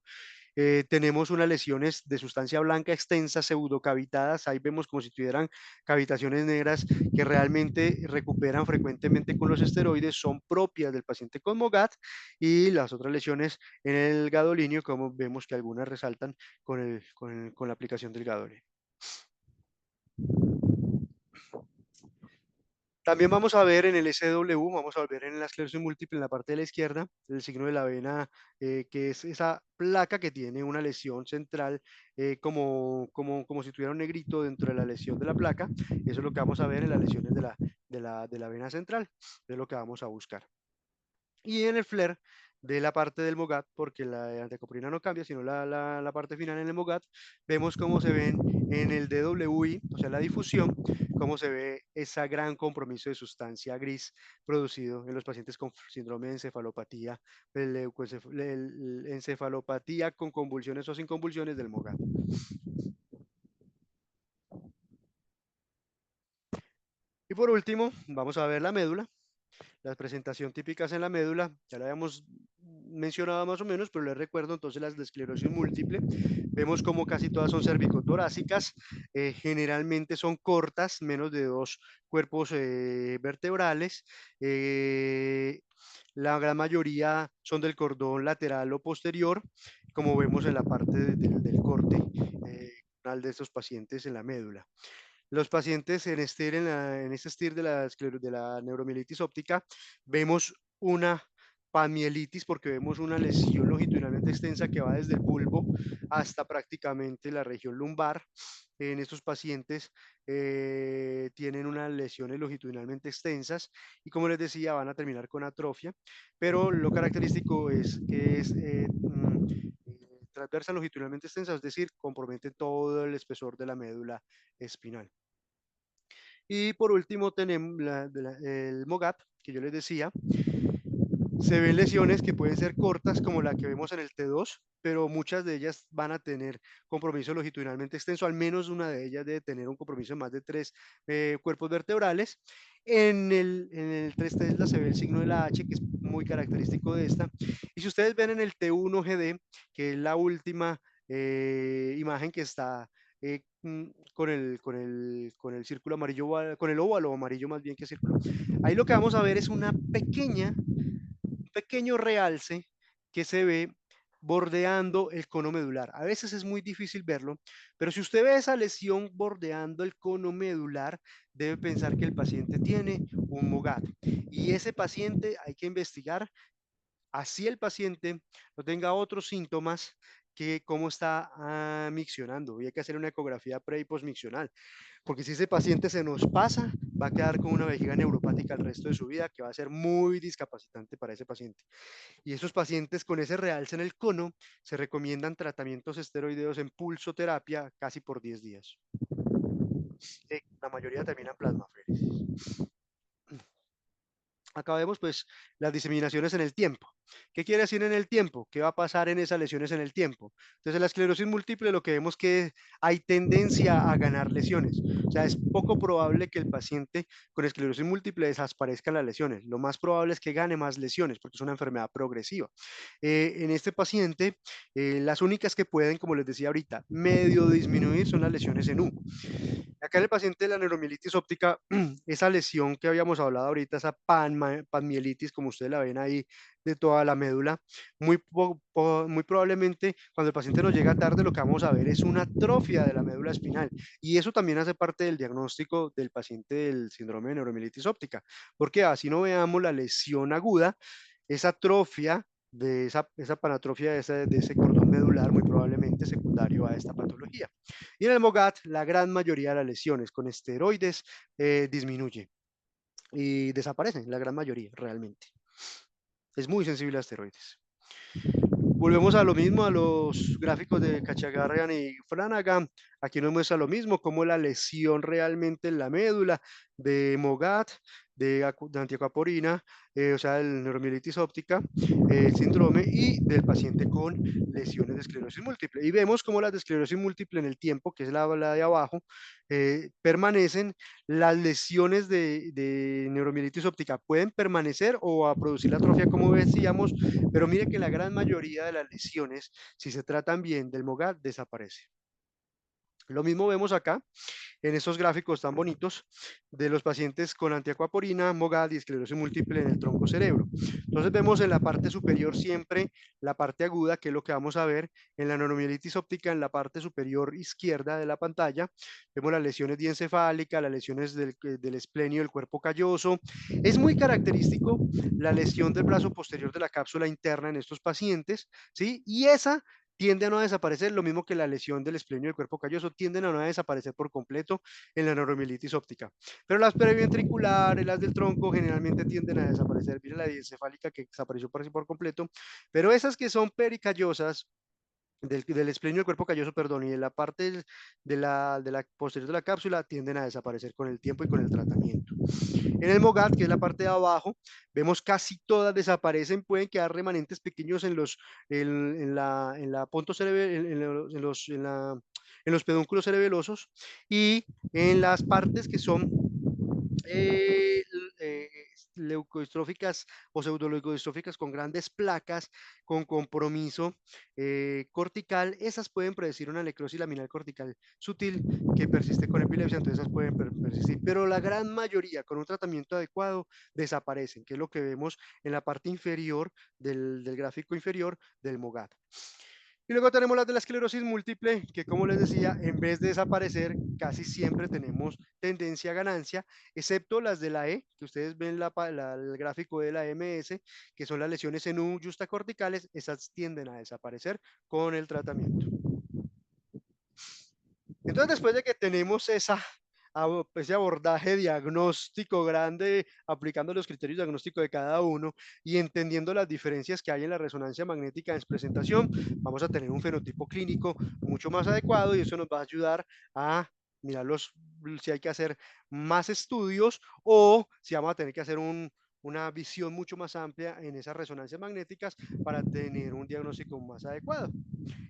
tenemos unas lesiones de sustancia blanca extensas, pseudocavitadas. Ahí vemos como si tuvieran cavitaciones negras que realmente recuperan frecuentemente con los esteroides, son propias del paciente con MOGAD, y las otras lesiones en el gadolinio, como vemos que algunas resaltan con la aplicación del gadolinio. También vamos a ver en el SW, vamos a ver en la esclerosis múltiple en la parte de la izquierda, el signo de la vena, que es esa placa que tiene una lesión central, como si tuviera un negrito dentro de la lesión de la placa. Eso es lo que vamos a ver en las lesiones de la vena central, es lo que vamos a buscar. Y en el FLAIR de la parte del MOGAD, porque la antiacoprina no cambia, sino la parte final en el MOGAD, vemos cómo se ven en el DWI, o sea, la difusión, cómo se ve ese gran compromiso de sustancia gris producido en los pacientes con síndrome de encefalopatía, encefalopatía con convulsiones o sin convulsiones del MOGAD. Y por último, vamos a ver la médula. Las presentaciones típicas en la médula, ya la habíamos mencionado más o menos, pero les recuerdo entonces las de esclerosis múltiple. Vemos como casi todas son cervicotorácicas, generalmente son cortas, menos de 2 cuerpos vertebrales. La gran mayoría son del cordón lateral o posterior, como vemos en la parte del corte de estos pacientes en la médula. Los pacientes en este STIR de la neuromielitis óptica, vemos una panmielitis porque vemos una lesión longitudinalmente extensa que va desde el bulbo hasta prácticamente la región lumbar. En estos pacientes tienen unas lesiones longitudinalmente extensas y, como les decía, van a terminar con atrofia, pero lo característico es que es transversa longitudinalmente extensa, es decir, compromete todo el espesor de la médula espinal. Y por último tenemos el MOGAD, que yo les decía. Se ven lesiones que pueden ser cortas, como la que vemos en el T2, pero muchas de ellas van a tener compromiso longitudinalmente extenso, al menos una de ellas debe tener un compromiso de más de 3 cuerpos vertebrales. En el 3 Tesla se ve el signo de la H, que es muy característico de esta. Y si ustedes ven en el T1 GD, que es la última imagen que está con el círculo amarillo, con el óvalo amarillo más bien que círculo, ahí lo que vamos a ver es un pequeño realce que se ve bordeando el cono medular. A veces es muy difícil verlo, pero si usted ve esa lesión bordeando el cono medular, debe pensar que el paciente tiene un MOGAD. Y ese paciente hay que investigar, así el paciente no tenga otros síntomas, que cómo está miccionando. Y hay que hacer una ecografía pre y postmiccional, porque si ese paciente se nos pasa, va a quedar con una vejiga neuropática el resto de su vida, que va a ser muy discapacitante para ese paciente. Y esos pacientes con ese realce en el cono, se recomiendan tratamientos esteroideos en pulsoterapia casi por 10 días. La mayoría terminan plasmaféresis. Acá vemos pues las diseminaciones en el tiempo. ¿Qué quiere decir en el tiempo? ¿Qué va a pasar en esas lesiones en el tiempo? Entonces, en la esclerosis múltiple lo que vemos que hay tendencia a ganar lesiones. O sea, es poco probable que el paciente con esclerosis múltiple desaparezcan las lesiones. Lo más probable es que gane más lesiones porque es una enfermedad progresiva. En este paciente, las únicas que pueden, como les decía ahorita, medio disminuir son las lesiones en U. Acá en el paciente de la neuromielitis óptica, esa lesión que habíamos hablado ahorita, esa panmielitis, como ustedes la ven ahí, de toda la médula, muy probablemente cuando el paciente nos llega tarde, lo que vamos a ver es una atrofia de la médula espinal. Y eso también hace parte del diagnóstico del paciente del síndrome de neuromielitis óptica, porque así no veamos la lesión aguda, esa atrofia esa panatrofia de ese cordón medular, muy probablemente secundario a esta patología. Y en el MOGAD, la gran mayoría de las lesiones con esteroides disminuye y desaparecen, la gran mayoría realmente. Es muy sensible a esteroides. Volvemos a lo mismo, a los gráficos de Cachagarrian y Flanagan. Aquí nos muestra lo mismo, como la lesión realmente en la médula de MOGAD, de antiacuaporina, o sea, el neuromielitis óptica, el síndrome y del paciente con lesiones de esclerosis múltiple. Y vemos cómo las de esclerosis múltiple en el tiempo, que es la de abajo, permanecen. Las lesiones de neuromielitis óptica pueden permanecer o a producir la atrofia, como decíamos, pero mire que la gran mayoría de las lesiones, si se tratan bien del MOGAD, desaparece. Lo mismo vemos acá en estos gráficos tan bonitos de los pacientes con antiacuaporina, MOGAD y esclerosis múltiple en el tronco cerebro. Entonces vemos en la parte superior siempre la parte aguda, que es lo que vamos a ver en la neuromielitis óptica en la parte superior izquierda de la pantalla. Vemos las lesiones diencefálicas, las lesiones del esplenio del cuerpo calloso. Es muy característico la lesión del brazo posterior de la cápsula interna en estos pacientes, ¿sí? Y esa tiende a no desaparecer, lo mismo que la lesión del esplenio del cuerpo calloso, tienden a no desaparecer por completo en la neuromielitis óptica. Pero las periventriculares, las del tronco, generalmente tienden a desaparecer. Miren la diencefálica que desapareció por completo, pero esas que son pericallosas, del esplenio del cuerpo calloso, perdón, y de la parte de la posterior de la cápsula tienden a desaparecer con el tiempo y con el tratamiento. En el MOGAD, que es la parte de abajo, vemos casi todas desaparecen, pueden quedar remanentes pequeños en la punto en los pedúnculos cerebelosos y en las partes que son eh, eh, leucodistróficas o pseudoleucodistróficas con grandes placas, con compromiso cortical, esas pueden predecir una necrosis laminal cortical sutil que persiste con epilepsia, entonces esas pueden persistir, pero la gran mayoría con un tratamiento adecuado desaparecen, que es lo que vemos en la parte inferior del gráfico inferior del MOGAD. Y luego tenemos las de la esclerosis múltiple, que como les decía, en vez de desaparecer, casi siempre tenemos tendencia a ganancia, excepto las de la E, que ustedes ven el gráfico de la MS, que son las lesiones en U justacorticales, esas tienden a desaparecer con el tratamiento. Entonces, después de que tenemos ese abordaje diagnóstico grande, aplicando los criterios diagnósticos de cada uno y entendiendo las diferencias que hay en la resonancia magnética en presentación, vamos a tener un fenotipo clínico mucho más adecuado y eso nos va a ayudar a mirar si hay que hacer más estudios o si vamos a tener que hacer una visión mucho más amplia en esas resonancias magnéticas para tener un diagnóstico más adecuado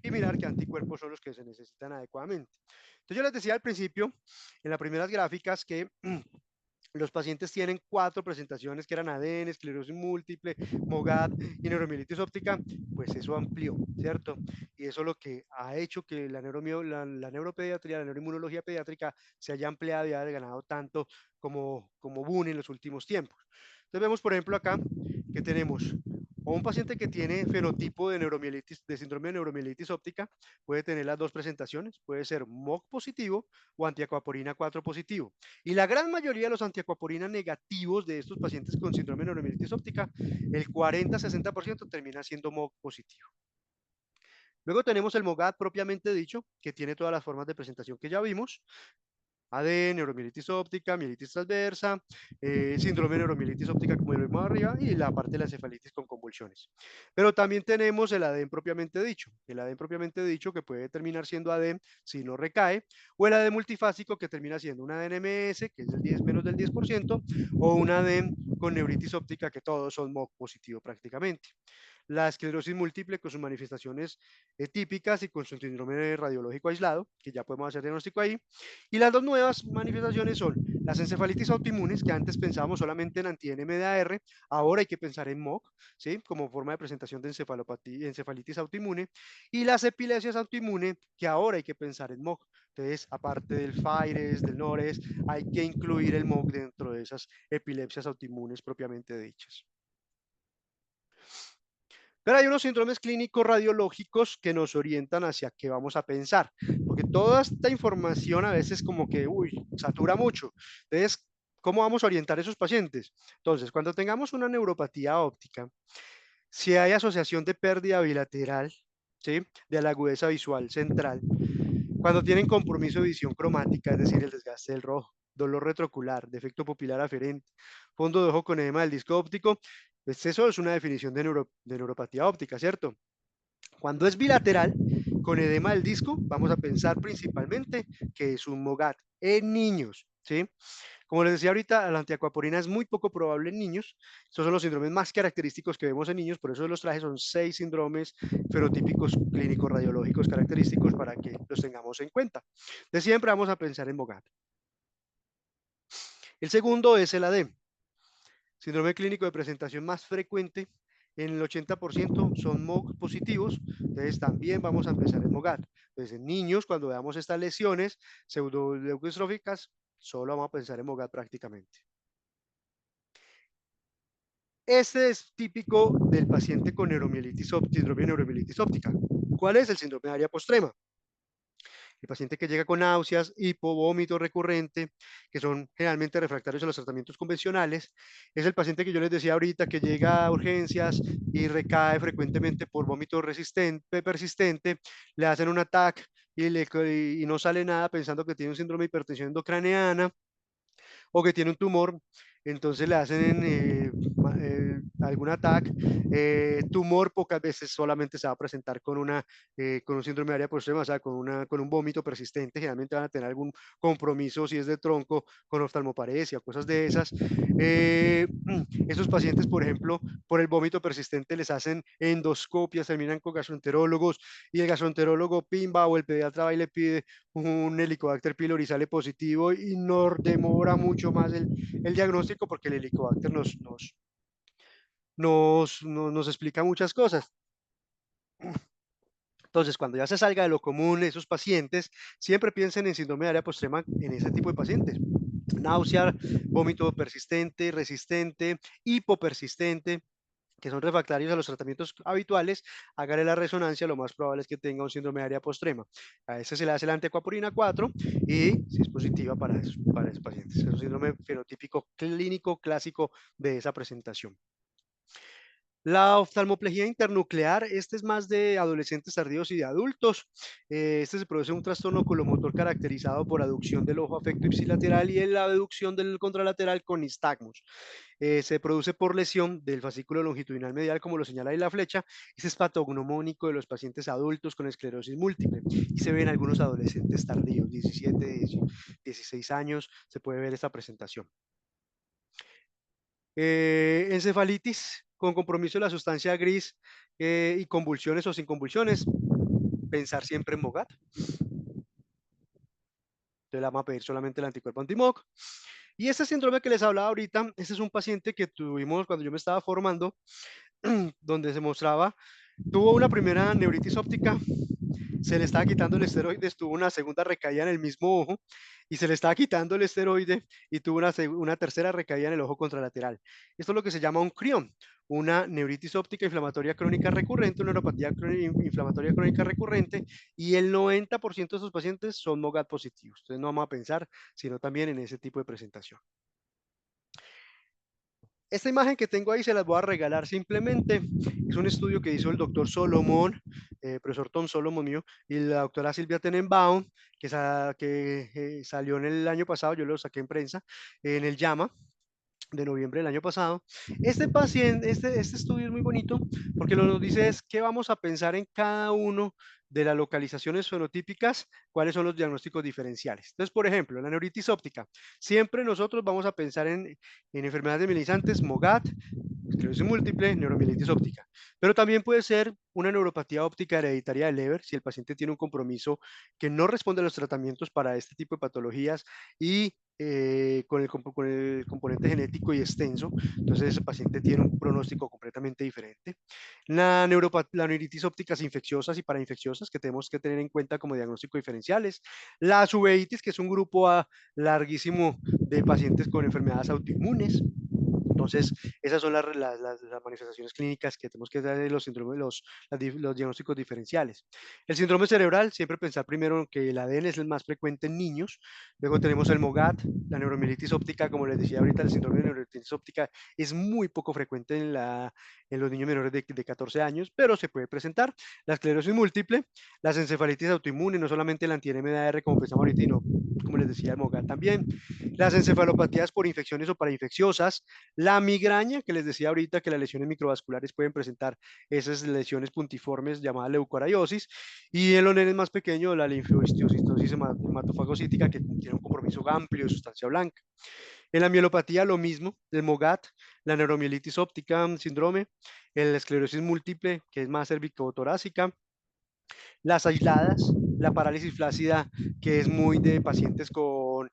y mirar qué anticuerpos son los que se necesitan adecuadamente. Entonces yo les decía al principio, en las primeras gráficas, que los pacientes tienen 4 presentaciones que eran ADN, esclerosis múltiple, MOGAD y neuromielitis óptica, pues eso amplió, ¿cierto? Y eso es lo que ha hecho que la neuropediatría, la neuroinmunología pediátrica se haya ampliado y haya ganado tanto como boom en los últimos tiempos. Entonces vemos, por ejemplo, acá que tenemos o un paciente que tiene fenotipo de neuromielitis, de síndrome de neuromielitis óptica, puede tener las 2 presentaciones, puede ser MOG positivo o antiacuaporina 4 positivo. Y la gran mayoría de los antiacuaporina negativos de estos pacientes con síndrome de neuromielitis óptica, el 40-60% termina siendo MOG positivo. Luego tenemos el MOGAD propiamente dicho, que tiene todas las formas de presentación que ya vimos. AD, neuromielitis óptica, mielitis transversa, síndrome de neuromielitis óptica como lo vimos arriba y la parte de la encefalitis con convulsiones. Pero también tenemos el ADEM propiamente dicho, que puede terminar siendo ADEM si no recae, o el ADEM multifásico que termina siendo un ADNMS, que es el 10 menos del 10%, o un ADEM con neuritis óptica, que todos son MOC positivo prácticamente. La esclerosis múltiple con sus manifestaciones típicas y con su síndrome radiológico aislado, que ya podemos hacer diagnóstico ahí. Y las dos nuevas manifestaciones son las encefalitis autoinmunes, que antes pensábamos solamente en anti-NMDAR, ahora hay que pensar en MOC, ¿sí? Como forma de presentación de encefalitis autoinmune, y las epilepsias autoinmunes, que ahora hay que pensar en MOC. Entonces, aparte del FIRES, del NORES, hay que incluir el MOC dentro de esas epilepsias autoinmunes propiamente dichas. Pero hay unos síndromes clínicos radiológicos que nos orientan hacia qué vamos a pensar, porque toda esta información a veces como que, satura mucho. Entonces, ¿cómo vamos a orientar a esos pacientes? Entonces, cuando tengamos una neuropatía óptica, si hay asociación de pérdida bilateral, ¿sí? De la agudeza visual central, cuando tienen compromiso de visión cromática, es decir, el desgaste del rojo, dolor retrocular, defecto pupilar aferente, fondo de ojo con edema del disco óptico, pues eso es una definición de neuropatía óptica, ¿cierto? Cuando es bilateral, con edema del disco, vamos a pensar principalmente que es un MOGAD en niños, ¿sí? Como les decía ahorita, la antiacuaporina es muy poco probable en niños. Estos son los síndromes más característicos que vemos en niños, por eso los traje, son 6 síndromes fenotípicos clínicos radiológicos característicos para que los tengamos en cuenta. De siempre vamos a pensar en MOGAD. El segundo es el AD, síndrome clínico de presentación más frecuente. En el 80% son MOG positivos, entonces también vamos a empezar en MOGAD. Entonces en niños, cuando veamos estas lesiones pseudoleucostróficas, solo vamos a pensar en MOGAD prácticamente. Este es típico del paciente con síndrome de neuromielitis óptica. ¿Cuál es el síndrome de área postrema? El paciente que llega con náuseas, hipo, vómito recurrente, que son generalmente refractarios a los tratamientos convencionales, es el paciente que yo les decía ahorita que llega a urgencias y recae frecuentemente por vómito persistente, le hacen un ataque y no sale nada pensando que tiene un síndrome de hipertensión endocraneana o que tiene un tumor, entonces le hacen algún ataque. Tumor pocas veces solamente se va a presentar con un síndrome de área postrema, o sea, con un vómito persistente. Generalmente van a tener algún compromiso, si es de tronco, con oftalmoparesia o cosas de esas. Esos pacientes, por ejemplo, por el vómito persistente les hacen endoscopias, terminan con gastroenterólogos y el gastroenterólogo pimba o el pediatra va y le pide un Helicobacter pylori, sale positivo y no demora mucho más el diagnóstico porque el Helicobacter nos explica muchas cosas. Entonces, cuando ya se salga de lo común, esos pacientes siempre piensen en síndrome de área postrema en ese tipo de pacientes. Náusea, vómito persistente, resistente, hipopersistente, que son refractarios a los tratamientos habituales, hágale la resonancia, lo más probable es que tenga un síndrome de área postrema. A ese se le hace la antiacuaporina 4 y si es positiva para esos pacientes. Es un síndrome fenotípico clínico clásico de esa presentación. La oftalmoplegia internuclear, este es más de adolescentes tardíos y de adultos. Este se produce un trastorno oculomotor caracterizado por aducción del ojo afecto ipsilateral y en la deducción del contralateral con nistagmus. Se produce por lesión del fascículo longitudinal medial, como lo señala ahí la flecha. Este es patognomónico de los pacientes adultos con esclerosis múltiple y se ve en algunos adolescentes tardíos, 17, 16 años, se puede ver esta presentación. Encefalitis con compromiso de la sustancia gris y convulsiones o sin convulsiones, pensar siempre en MOGAD. Entonces la vamos a pedir solamente el anticuerpo anti-MOG. Y este síndrome que les hablaba ahorita, este es un paciente que tuvimos cuando yo me estaba formando, donde se mostraba, tuvo una primera neuritis óptica, se le estaba quitando el esteroide, tuvo una segunda recaída en el mismo ojo y se le estaba quitando el esteroide y tuvo una tercera recaída en el ojo contralateral. Esto es lo que se llama un CRION, una neuritis óptica inflamatoria crónica recurrente, una neuropatía inflamatoria crónica recurrente, y el 90% de estos pacientes son MOGAD positivos. Entonces no vamos a pensar, sino también en ese tipo de presentación. Esta imagen que tengo ahí se las voy a regalar simplemente. Es un estudio que hizo el doctor Solomon, profesor Tom Solomon mío, y la doctora Silvia Tenenbaum, que salió en el año pasado, yo lo saqué en prensa, en el JAMA de noviembre del año pasado. Este estudio es muy bonito porque lo que nos dice es que vamos a pensar en cada uno de las localizaciones fenotípicas, cuáles son los diagnósticos diferenciales. Entonces, por ejemplo, la neuritis óptica. Siempre nosotros vamos a pensar en enfermedades mielinizantes, MOGAD, esclerosis múltiple, neuromielitis óptica. Pero también puede ser una neuropatía óptica hereditaria de Leber si el paciente tiene un compromiso que no responde a los tratamientos para este tipo de patologías y con el componente genético y extenso, entonces ese paciente tiene un pronóstico completamente diferente. La neuritis ópticas infecciosas y parainfecciosas que tenemos que tener en cuenta como diagnóstico diferenciales. La uveitis, que es un grupo larguísimo de pacientes con enfermedades autoinmunes. Entonces, esas son las manifestaciones clínicas que tenemos que dar de los síndromes, los diagnósticos diferenciales. El síndrome cerebral, siempre pensar primero que el ADN es el más frecuente en niños. Luego tenemos el MOGAD, la neuromielitis óptica, como les decía ahorita, el síndrome de neuromielitis óptica es muy poco frecuente en los niños menores de 14 años, pero se puede presentar. La esclerosis múltiple, las encefalitis autoinmunes, no solamente el anti-MDR como pensamos ahorita, sino, como les decía, el MOGAD también. Las encefalopatías por infecciones o parainfecciosas, la migraña, que les decía ahorita que las lesiones microvasculares pueden presentar esas lesiones puntiformes llamadas leucoriosis, y en los nenes más pequeños la linfohistiocytosis hematofagocítica, que tiene un compromiso amplio de sustancia blanca. En la mielopatía lo mismo, el MOGAD, la neuromielitis óptica, síndrome, la esclerosis múltiple, que es más cervicotorácica, las aisladas, la parálisis flácida, que es muy de pacientes con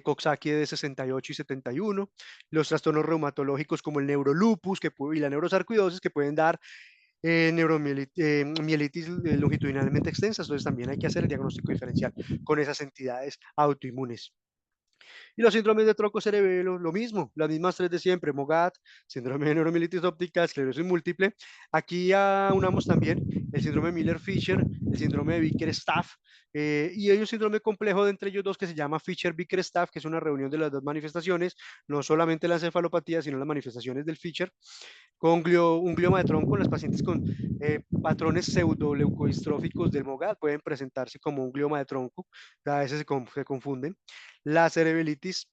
Coxsackie de 68 y 71, los trastornos reumatológicos como el neurolupus y la neurosarcoidosis que pueden dar mielitis longitudinalmente extensas, entonces también hay que hacer el diagnóstico diferencial con esas entidades autoinmunes. Y los síndromes de troncocerebelo, lo mismo, las mismas tres de siempre, MOGAD, síndrome de neuromielitis óptica, esclerosis múltiple. Aquí unamos también el síndrome Miller-Fisher, el síndrome de Vicker-Staff, y hay un síndrome complejo de entre ellos dos que se llama Fischer-Vicker-Staff, que es una reunión de las dos manifestaciones, no solamente la encefalopatía, sino las manifestaciones del Fischer, con un glioma de tronco. Las pacientes con patrones pseudoleucodistróficos del MOGAD pueden presentarse como un glioma de tronco, a veces se confunden. La cerebritis,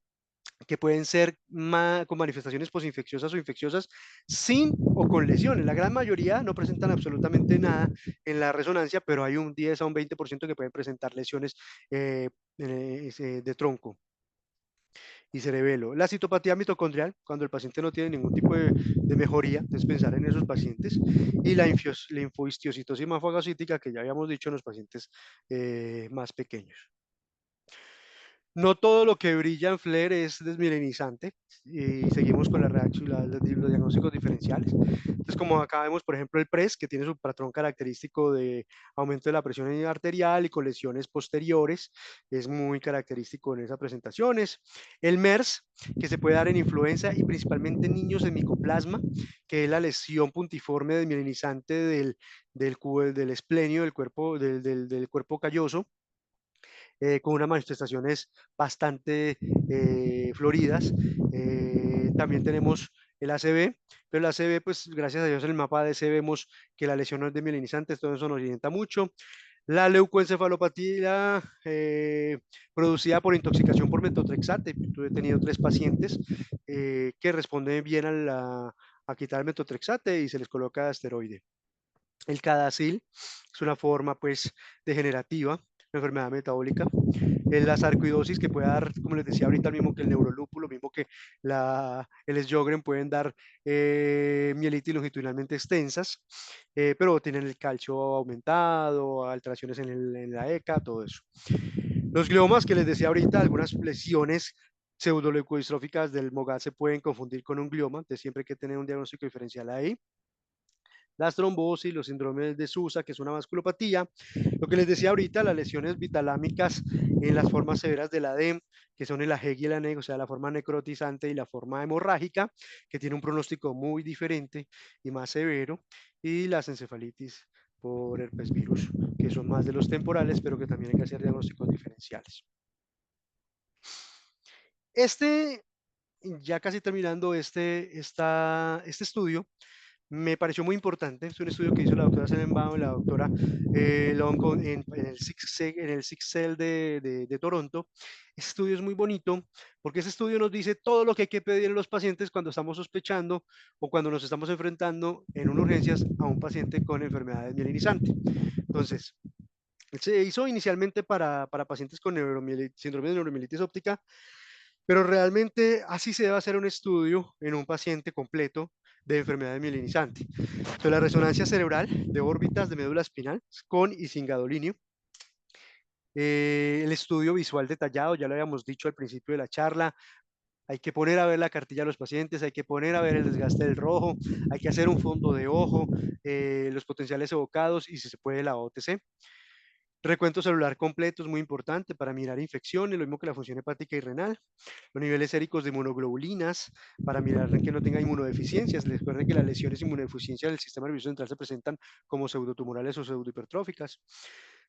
que pueden ser con manifestaciones posinfecciosas o infecciosas sin o con lesiones. La gran mayoría no presentan absolutamente nada en la resonancia, pero hay un 10 a un 20% que pueden presentar lesiones de tronco y cerebelo. La citopatía mitocondrial, cuando el paciente no tiene ningún tipo de mejoría, es pensar en esos pacientes. Y la linfohistiocytosis hemafagocítica, que ya habíamos dicho en los pacientes más pequeños. No todo lo que brilla en FLAIR es desmielinizante y seguimos con la reacción, los diagnósticos diferenciales. Entonces, como acá vemos, por ejemplo, el PRES, que tiene su patrón característico de aumento de la presión arterial y con lesiones posteriores, es muy característico en esas presentaciones. El MERS, que se puede dar en influenza y principalmente en niños en micoplasma, que es la lesión puntiforme desmielinizante del esplenio del cuerpo calloso, con unas manifestaciones bastante floridas. También tenemos el ACV, pero el ACV, pues gracias a Dios en el mapa de ADC vemos que la lesión no es desmielinizante, todo eso nos orienta mucho. La leucoencefalopatía producida por intoxicación por metotrexate. Yo he tenido 3 pacientes que responden bien a quitar el metotrexate y se les coloca esteroide. El CADASIL es una forma pues degenerativa, una enfermedad metabólica. La sarcoidosis que puede dar, como les decía ahorita, lo mismo que el neurolúpulo, lo mismo que el Sjögren, pueden dar mielitis longitudinalmente extensas, pero tienen el calcio aumentado, alteraciones en la ECA, todo eso. Los gliomas que les decía ahorita, algunas lesiones pseudoleucodistróficas del MOGAD se pueden confundir con un glioma, entonces siempre hay que tener un diagnóstico diferencial ahí. Las trombosis, los síndromes de Sousa, que es una vasculopatía. Lo que les decía ahorita, las lesiones vitalámicas en las formas severas de la DEM, que son el AGEG y el ANEG, o sea, la forma necrotizante y la forma hemorrágica, que tiene un pronóstico muy diferente y más severo. Y las encefalitis por herpes virus, que son más de los temporales, pero que también hay que hacer diagnósticos diferenciales. Este ya casi terminando este estudio, me pareció muy importante. Es un estudio que hizo la doctora Selenbaum y la doctora Long en el Six Cell de Toronto. Este estudio es muy bonito porque ese estudio nos dice todo lo que hay que pedir a los pacientes cuando estamos sospechando o cuando nos estamos enfrentando en una urgencias a un paciente con enfermedades mielinizantes. Entonces, se hizo inicialmente para pacientes con síndrome de neuromielitis óptica, pero realmente así se debe hacer un estudio en un paciente completo de enfermedad mielinizante. Sobre la resonancia cerebral de órbitas de médula espinal con y sin gadolinio. El estudio visual detallado, ya lo habíamos dicho al principio de la charla, hay que poner a ver la cartilla de los pacientes, hay que poner a ver el desgaste del rojo, hay que hacer un fondo de ojo, los potenciales evocados y si se puede la OTC. Recuento celular completo es muy importante para mirar infecciones, lo mismo que la función hepática y renal. Los niveles séricos de inmunoglobulinas para mirar que no tenga inmunodeficiencias. Recuerden que las lesiones inmunodeficiencias del sistema nervioso central se presentan como pseudotumorales o pseudohipertróficas.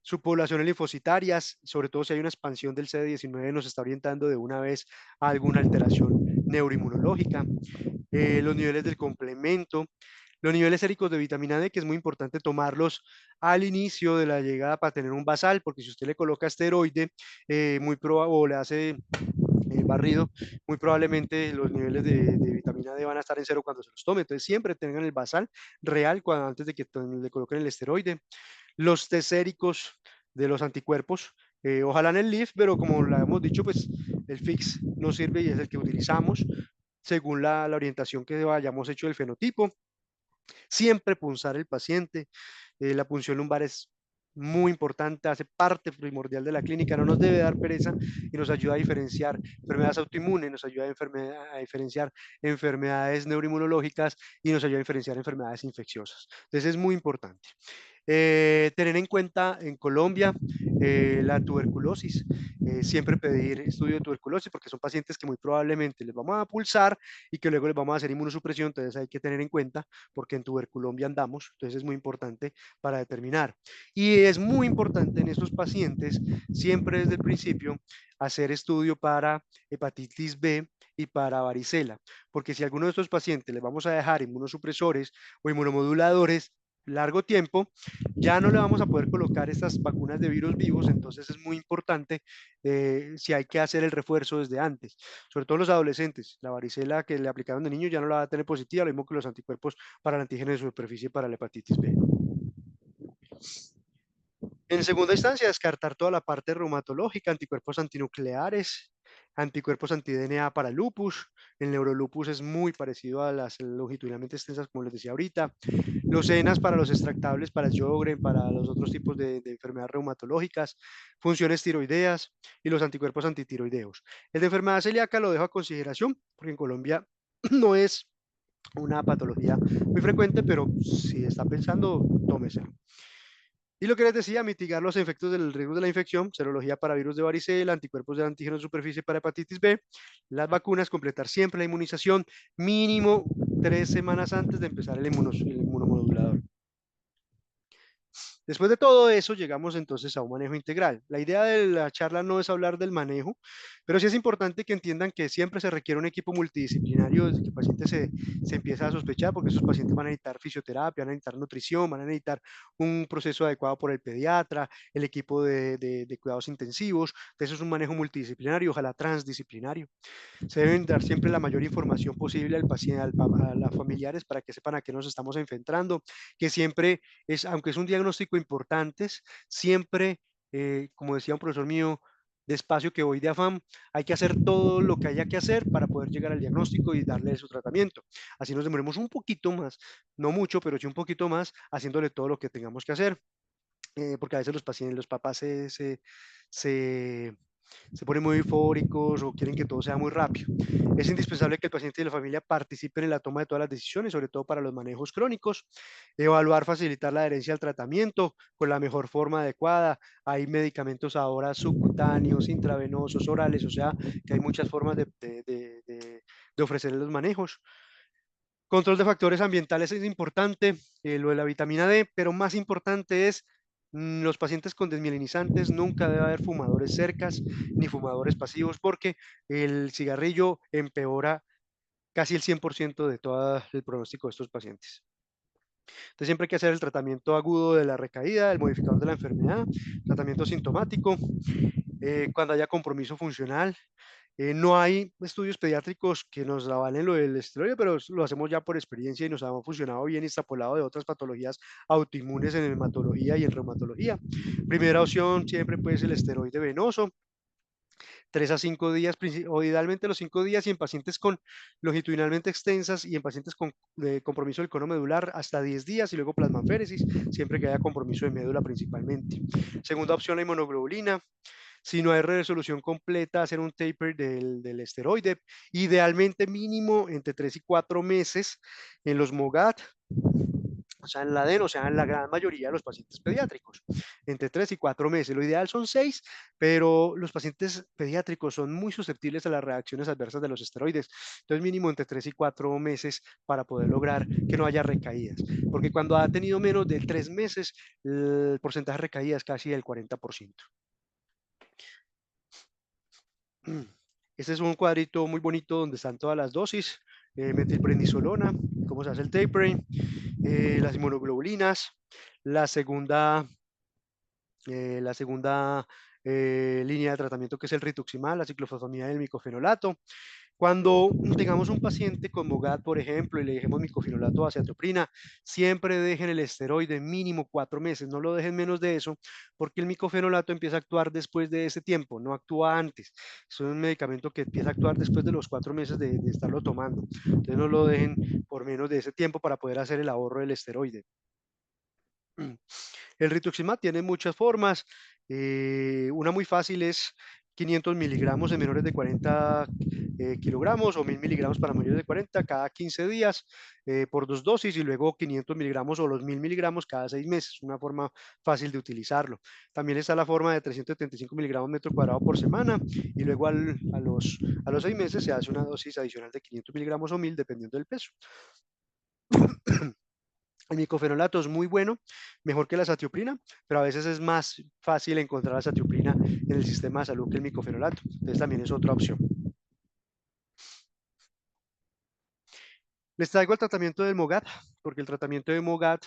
Subpoblaciones linfocitarias, sobre todo si hay una expansión del CD19, nos está orientando de una vez a alguna alteración neuroinmunológica. Los niveles del complemento, los niveles séricos de vitamina D, que es muy importante tomarlos al inicio de la llegada para tener un basal, porque si usted le coloca esteroide, o le hace barrido, muy probablemente los niveles de vitamina D van a estar en cero cuando se los tome. Entonces siempre tengan el basal real antes de que le coloquen el esteroide. Los test séricos de los anticuerpos, ojalá en el LIF, pero como lo hemos dicho, pues el FIX no sirve y es el que utilizamos según la orientación que hayamos hecho del fenotipo. Siempre punzar el paciente. La punción lumbar es muy importante, hace parte primordial de la clínica, no nos debe dar pereza y nos ayuda a diferenciar enfermedades autoinmunes, nos ayuda a diferenciar enfermedades neuroinmunológicas y nos ayuda a diferenciar enfermedades infecciosas. Entonces es muy importante. Tener en cuenta en Colombia la tuberculosis, siempre pedir estudio de tuberculosis porque son pacientes que muy probablemente les vamos a pulsar y que luego les vamos a hacer inmunosupresión, entonces hay que tener en cuenta porque en Tubercolombia andamos, entonces es muy importante para determinar. Y es muy importante en estos pacientes, siempre desde el principio, hacer estudio para hepatitis B y para varicela, porque si a alguno de estos pacientes les vamos a dejar inmunosupresores o inmunomoduladores largo tiempo, ya no le vamos a poder colocar estas vacunas de virus vivos, entonces es muy importante si hay que hacer el refuerzo desde antes, sobre todo los adolescentes. La varicela que le aplicaron de niño ya no la va a tener positiva, lo mismo que los anticuerpos para el antígeno de superficie para la hepatitis B. En segunda instancia, descartar toda la parte reumatológica, anticuerpos antinucleares, anticuerpos anti-DNA para lupus. El neurolupus es muy parecido a las longitudinalmente extensas, como les decía ahorita. Los ENAs para los extractables, para el Sjögren, para los otros tipos de enfermedades reumatológicas, funciones tiroideas y los anticuerpos antitiroideos. El de enfermedad celíaca lo dejo a consideración, porque en Colombia no es una patología muy frecuente, pero si está pensando, tómeselo. Y lo que les decía, mitigar los efectos del riesgo de la infección, serología para virus de varicela, anticuerpos de antígeno de superficie para hepatitis B, las vacunas, completar siempre la inmunización, mínimo 3 semanas antes de empezar el inmunomodulador. Después de todo eso, llegamos entonces a un manejo integral. La idea de la charla no es hablar del manejo, pero sí es importante que entiendan que siempre se requiere un equipo multidisciplinario desde que el paciente se empieza a sospechar, porque esos pacientes van a necesitar fisioterapia, van a necesitar nutrición, van a necesitar un proceso adecuado por el pediatra, el equipo de cuidados intensivos. Entonces es un manejo multidisciplinario, ojalá transdisciplinario. Se deben dar siempre la mayor información posible al paciente, a los familiares para que sepan a qué nos estamos enfrentando, que siempre es, aunque es un diagnóstico importante, siempre, como decía un profesor mío, despacio que voy de afán, hay que hacer todo lo que haya que hacer para poder llegar al diagnóstico y darle su tratamiento. Así nos demoremos un poquito más, no mucho, pero sí un poquito más, haciéndole todo lo que tengamos que hacer, porque a veces los pacientes, los papás se se ponen muy eufóricos o quieren que todo sea muy rápido. Es indispensable que el paciente y la familia participen en la toma de todas las decisiones, sobre todo para los manejos crónicos. Evaluar, facilitar la adherencia al tratamiento con la mejor forma adecuada. Hay medicamentos ahora subcutáneos, intravenosos, orales, o sea que hay muchas formas de ofrecer los manejos. Control de factores ambientales es importante, lo de la vitamina D, pero más importante es Los pacientes con desmielinizantes nunca debe haber fumadores cercas ni fumadores pasivos porque el cigarrillo empeora casi el 100% de todo el pronóstico de estos pacientes. Entonces siempre hay que hacer el tratamiento agudo de la recaída, el modificador de la enfermedad, tratamiento sintomático, cuando haya compromiso funcional. No hay estudios pediátricos que nos avalen lo del esteroide, pero lo hacemos ya por experiencia y nos ha funcionado bien extrapolado de otras patologías autoinmunes en hematología y en reumatología. Primera opción siempre puede ser el esteroide venoso, 3 a 5 días, o idealmente los 5 días, y en pacientes con longitudinalmente extensas y en pacientes con compromiso del cono medular hasta 10 días, y luego plasmaféresis, siempre que haya compromiso de médula principalmente. Segunda opción, la inmunoglobulina. Si no hay resolución completa, hacer un taper del esteroide, idealmente mínimo entre 3 y 4 meses en los MOGAD, o sea, en la DEN, o sea, en la gran mayoría de los pacientes pediátricos, entre 3 y 4 meses. Lo ideal son 6, pero los pacientes pediátricos son muy susceptibles a las reacciones adversas de los esteroides. Entonces, mínimo entre 3 y 4 meses para poder lograr que no haya recaídas. Porque cuando ha tenido menos de 3 meses, el porcentaje de recaídas es casi del 40%. Este es un cuadrito muy bonito donde están todas las dosis, metilprednisolona, cómo se hace el tapering, las inmunoglobulinas, la segunda línea de tratamiento, que es el rituximab, la ciclofosfamida y el micofenolato. Cuando tengamos un paciente con MOGAD, por ejemplo, y le dejemos micofenolato o azathioprina, siempre dejen el esteroide mínimo 4 meses, no lo dejen menos de eso, porque el micofenolato empieza a actuar después de ese tiempo, no actúa antes. Es un medicamento que empieza a actuar después de los 4 meses de estarlo tomando. Entonces no lo dejen por menos de ese tiempo para poder hacer el ahorro del esteroide. El rituximab tiene muchas formas. Una muy fácil es 500 miligramos en menores de 40 kilogramos, o 1000 miligramos para mayores de 40 cada 15 días por 2 dosis, y luego 500 miligramos o los 1000 miligramos cada 6 meses. Una forma fácil de utilizarlo. También está la forma de 375 miligramos metro cuadrado por semana, y luego a los 6 meses se hace una dosis adicional de 500 miligramos o 1000 dependiendo del peso. El micofenolato es muy bueno, mejor que la azathioprina, pero a veces es más fácil encontrar la azathioprina en el sistema de salud que el micofenolato. Entonces también es otra opción. Les traigo el tratamiento del MOGAD, porque el tratamiento de MOGAD,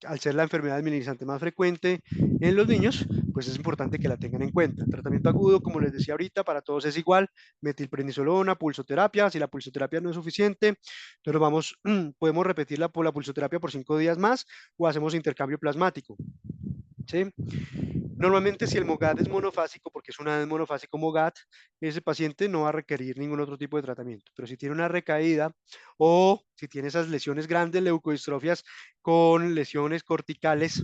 al ser la enfermedad desmielinizante más frecuente en los niños, pues es importante que la tengan en cuenta. El tratamiento agudo, como les decía ahorita, para todos es igual: metilprednisolona, pulsoterapia. Si la pulsoterapia no es suficiente, entonces podemos repetir la pulsoterapia por 5 días más, o hacemos intercambio plasmático. ¿Sí? Normalmente, si el MOGAD es monofásico, porque es una monofásico MOGAD, ese paciente no va a requerir ningún otro tipo de tratamiento. Pero si tiene una recaída, o si tiene esas lesiones grandes, leucodistrofias con lesiones corticales,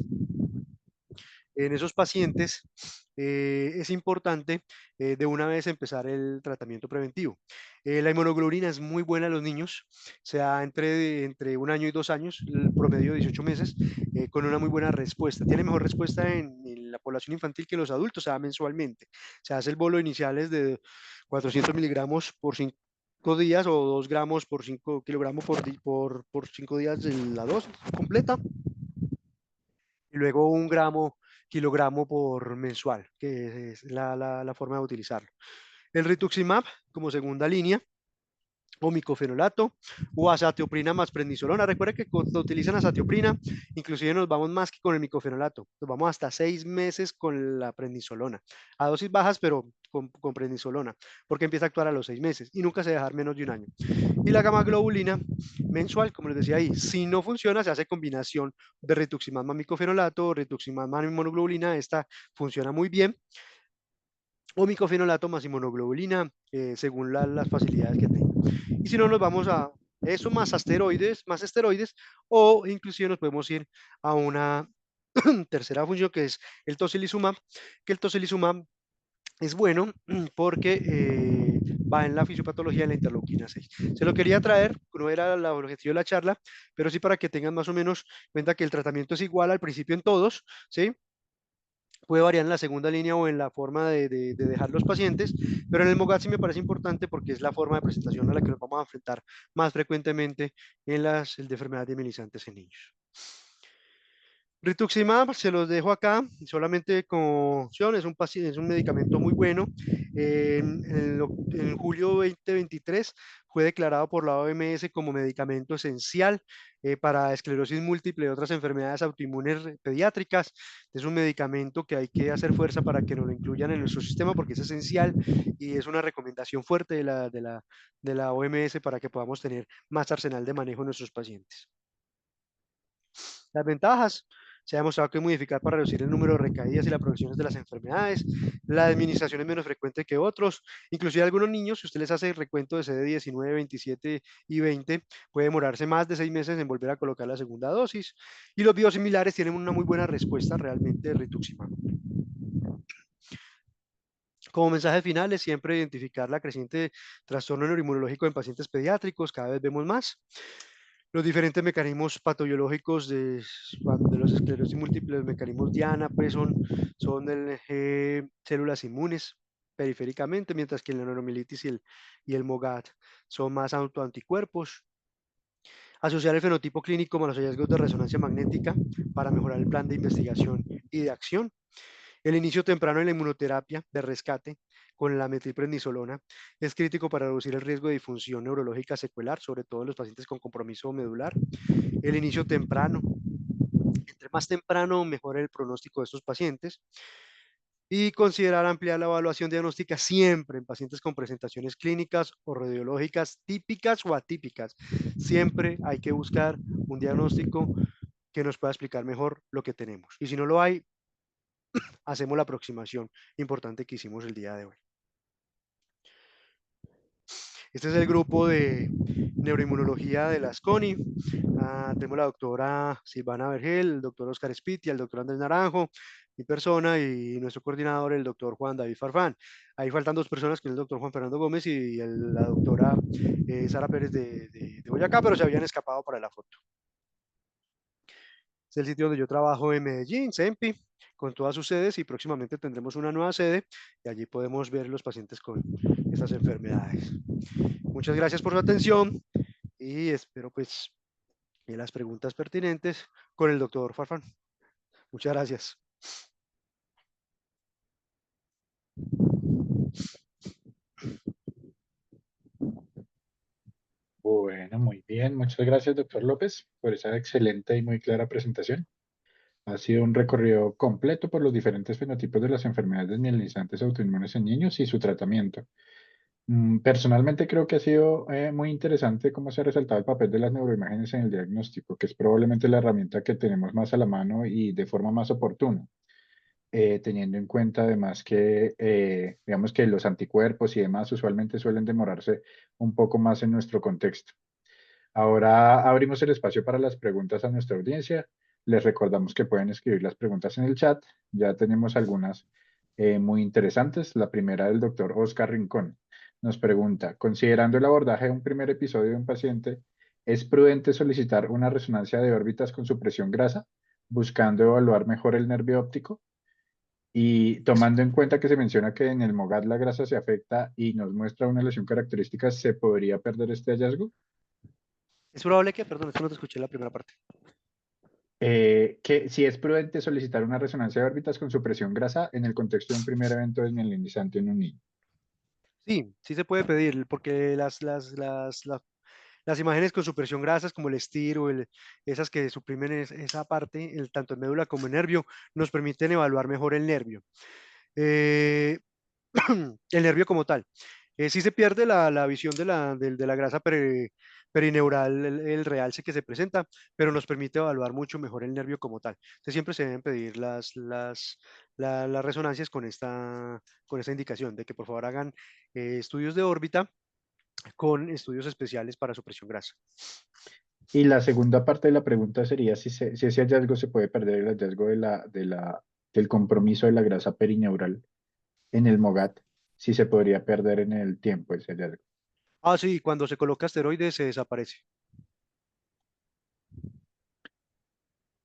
en esos pacientes es importante de una vez empezar el tratamiento preventivo. La inmunoglobulina es muy buena en los niños, se da entre 1 año y 2 años, el promedio de 18 meses, con una muy buena respuesta. Tiene mejor respuesta en la población infantil que en los adultos, se da mensualmente. Se hace el bolo inicial es de 400 miligramos por 5 días, o 2 gramos por 5 kilogramos por 5 días de la dosis completa, y luego 1 kilogramo por mensual, que es la forma de utilizarlo. El rituximab como segunda línea, o micofenolato, o azathioprina más prednisolona. Recuerda que cuando utilizan azathioprina, inclusive nos vamos más que con el micofenolato, nos vamos hasta 6 meses con la prednisolona, a dosis bajas, pero con prednisolona, porque empieza a actuar a los 6 meses y nunca se debe dejar menos de 1 año. Y la gamma globulina mensual, como les decía ahí, si no funciona, se hace combinación de rituximab más micofenolato, o rituximab más inmunoglobulina. Esta funciona muy bien, o micofenolato más inmunoglobulina, según las facilidades que tenga. Y si no, nos vamos a eso más esteroides, o inclusive nos podemos ir a una tercera función, que es el tocilizumab, que el tocilizumab es bueno porque va en la fisiopatología de la interleuquina 6. Se lo quería traer, no era el objetivo de la charla, pero sí para que tengan más o menos cuenta que el tratamiento es igual al principio en todos, ¿sí? Puede variar en la segunda línea o en la forma de dejar los pacientes, pero en el MOGAD sí me parece importante porque es la forma de presentación a la que nos vamos a enfrentar más frecuentemente en el de enfermedades desmielinizantes en niños. Rituximab se los dejo acá, solamente como opción, es un medicamento muy bueno. En julio 2023 fue declarado por la OMS como medicamento esencial para esclerosis múltiple y otras enfermedades autoinmunes pediátricas. Es un medicamento que hay que hacer fuerza para que nos lo incluyan en nuestro sistema porque es esencial y es una recomendación fuerte de la OMS para que podamos tener más arsenal de manejo en nuestros pacientes. Las ventajas: se ha demostrado que modificar para reducir el número de recaídas y las progresiones de las enfermedades. La administración es menos frecuente que otros. Inclusive algunos niños, si usted les hace el recuento de CD19, 27 y 20, puede demorarse más de 6 meses en volver a colocar la segunda dosis. Y los biosimilares tienen una muy buena respuesta realmente de rituximab. Como mensaje final es siempre identificar la creciente trastorno neuroinmunológico en pacientes pediátricos, cada vez vemos más. Los diferentes mecanismos patológicos de los esclerosis múltiples, los mecanismos Diana, pues son células inmunes periféricamente, mientras que la neuromielitis y el MOGAD son más autoanticuerpos. Asociar el fenotipo clínico con los hallazgos de resonancia magnética para mejorar el plan de investigación y de acción. El inicio temprano en la inmunoterapia de rescate con la metilprednisolona es crítico para reducir el riesgo de disfunción neurológica secuelar, sobre todo en los pacientes con compromiso medular. El inicio temprano, entre más temprano, mejor el pronóstico de estos pacientes. Y considerar ampliar la evaluación diagnóstica siempre en pacientes con presentaciones clínicas o radiológicas típicas o atípicas. Siempre hay que buscar un diagnóstico que nos pueda explicar mejor lo que tenemos. Y si no lo hay, hacemos la aproximación importante que hicimos el día de hoy. Este es el grupo de neuroinmunología de las CONI. Tenemos la doctora Silvana Vergel, el doctor Oscar Spitia, el doctor Andrés Naranjo, mi persona y nuestro coordinador, el doctor Juan David Farfán. Ahí faltan dos personas, que es el doctor Juan Fernando Gómez y la doctora Sara Pérez de Boyacá, pero se habían escapado para la foto. Es el sitio donde yo trabajo en Medellín, CEMPI, con todas sus sedes, y próximamente tendremos una nueva sede y allí podemos ver los pacientes con estas enfermedades. Muchas gracias por su atención y espero pues las preguntas pertinentes con el doctor Farfán. Muchas gracias. Bueno, muy bien. Muchas gracias, doctor López, por esa excelente y muy clara presentación. Ha sido un recorrido completo por los diferentes fenotipos de las enfermedades desmielinizantes autoinmunes en niños y su tratamiento. Personalmente creo que ha sido muy interesante cómo se ha resaltado el papel de las neuroimágenes en el diagnóstico, que es probablemente la herramienta que tenemos más a la mano y de forma más oportuna, teniendo en cuenta además que, digamos que los anticuerpos y demás usualmente suelen demorarse un poco más en nuestro contexto. Ahora abrimos el espacio para las preguntas a nuestra audiencia. Les recordamos que pueden escribir las preguntas en el chat. Ya tenemos algunas muy interesantes. La primera del doctor Oscar Rincón. Nos pregunta, considerando el abordaje de un primer episodio de un paciente, ¿es prudente solicitar una resonancia de órbitas con supresión grasa, buscando evaluar mejor el nervio óptico? Y tomando en cuenta que se menciona que en el MOGAD la grasa se afecta y nos muestra una lesión característica, ¿se podría perder este hallazgo? Es probable que, perdón, esto no te escuché la primera parte. Que si es prudente solicitar una resonancia de órbitas con supresión grasa en el contexto de un primer evento desmielinizante en un niño. Sí, sí se puede pedir, porque las imágenes con supresión grasas, como el STIR o esas que suprimen esa parte, tanto en médula como en nervio, nos permiten evaluar mejor el nervio. Eh, el nervio como tal. Sí se pierde la visión de la grasa perineural, el realce que se presenta, pero nos permite evaluar mucho mejor el nervio como tal. Entonces siempre se deben pedir las resonancias con esta indicación de que por favor hagan estudios de órbita con estudios especiales para supresión grasa. Y la segunda parte de la pregunta sería si ese hallazgo se puede perder el hallazgo del compromiso de la grasa perineural en el MOGAD, si se podría perder en el tiempo ese hallazgo. Ah, sí, cuando se coloca esteroides se desaparece.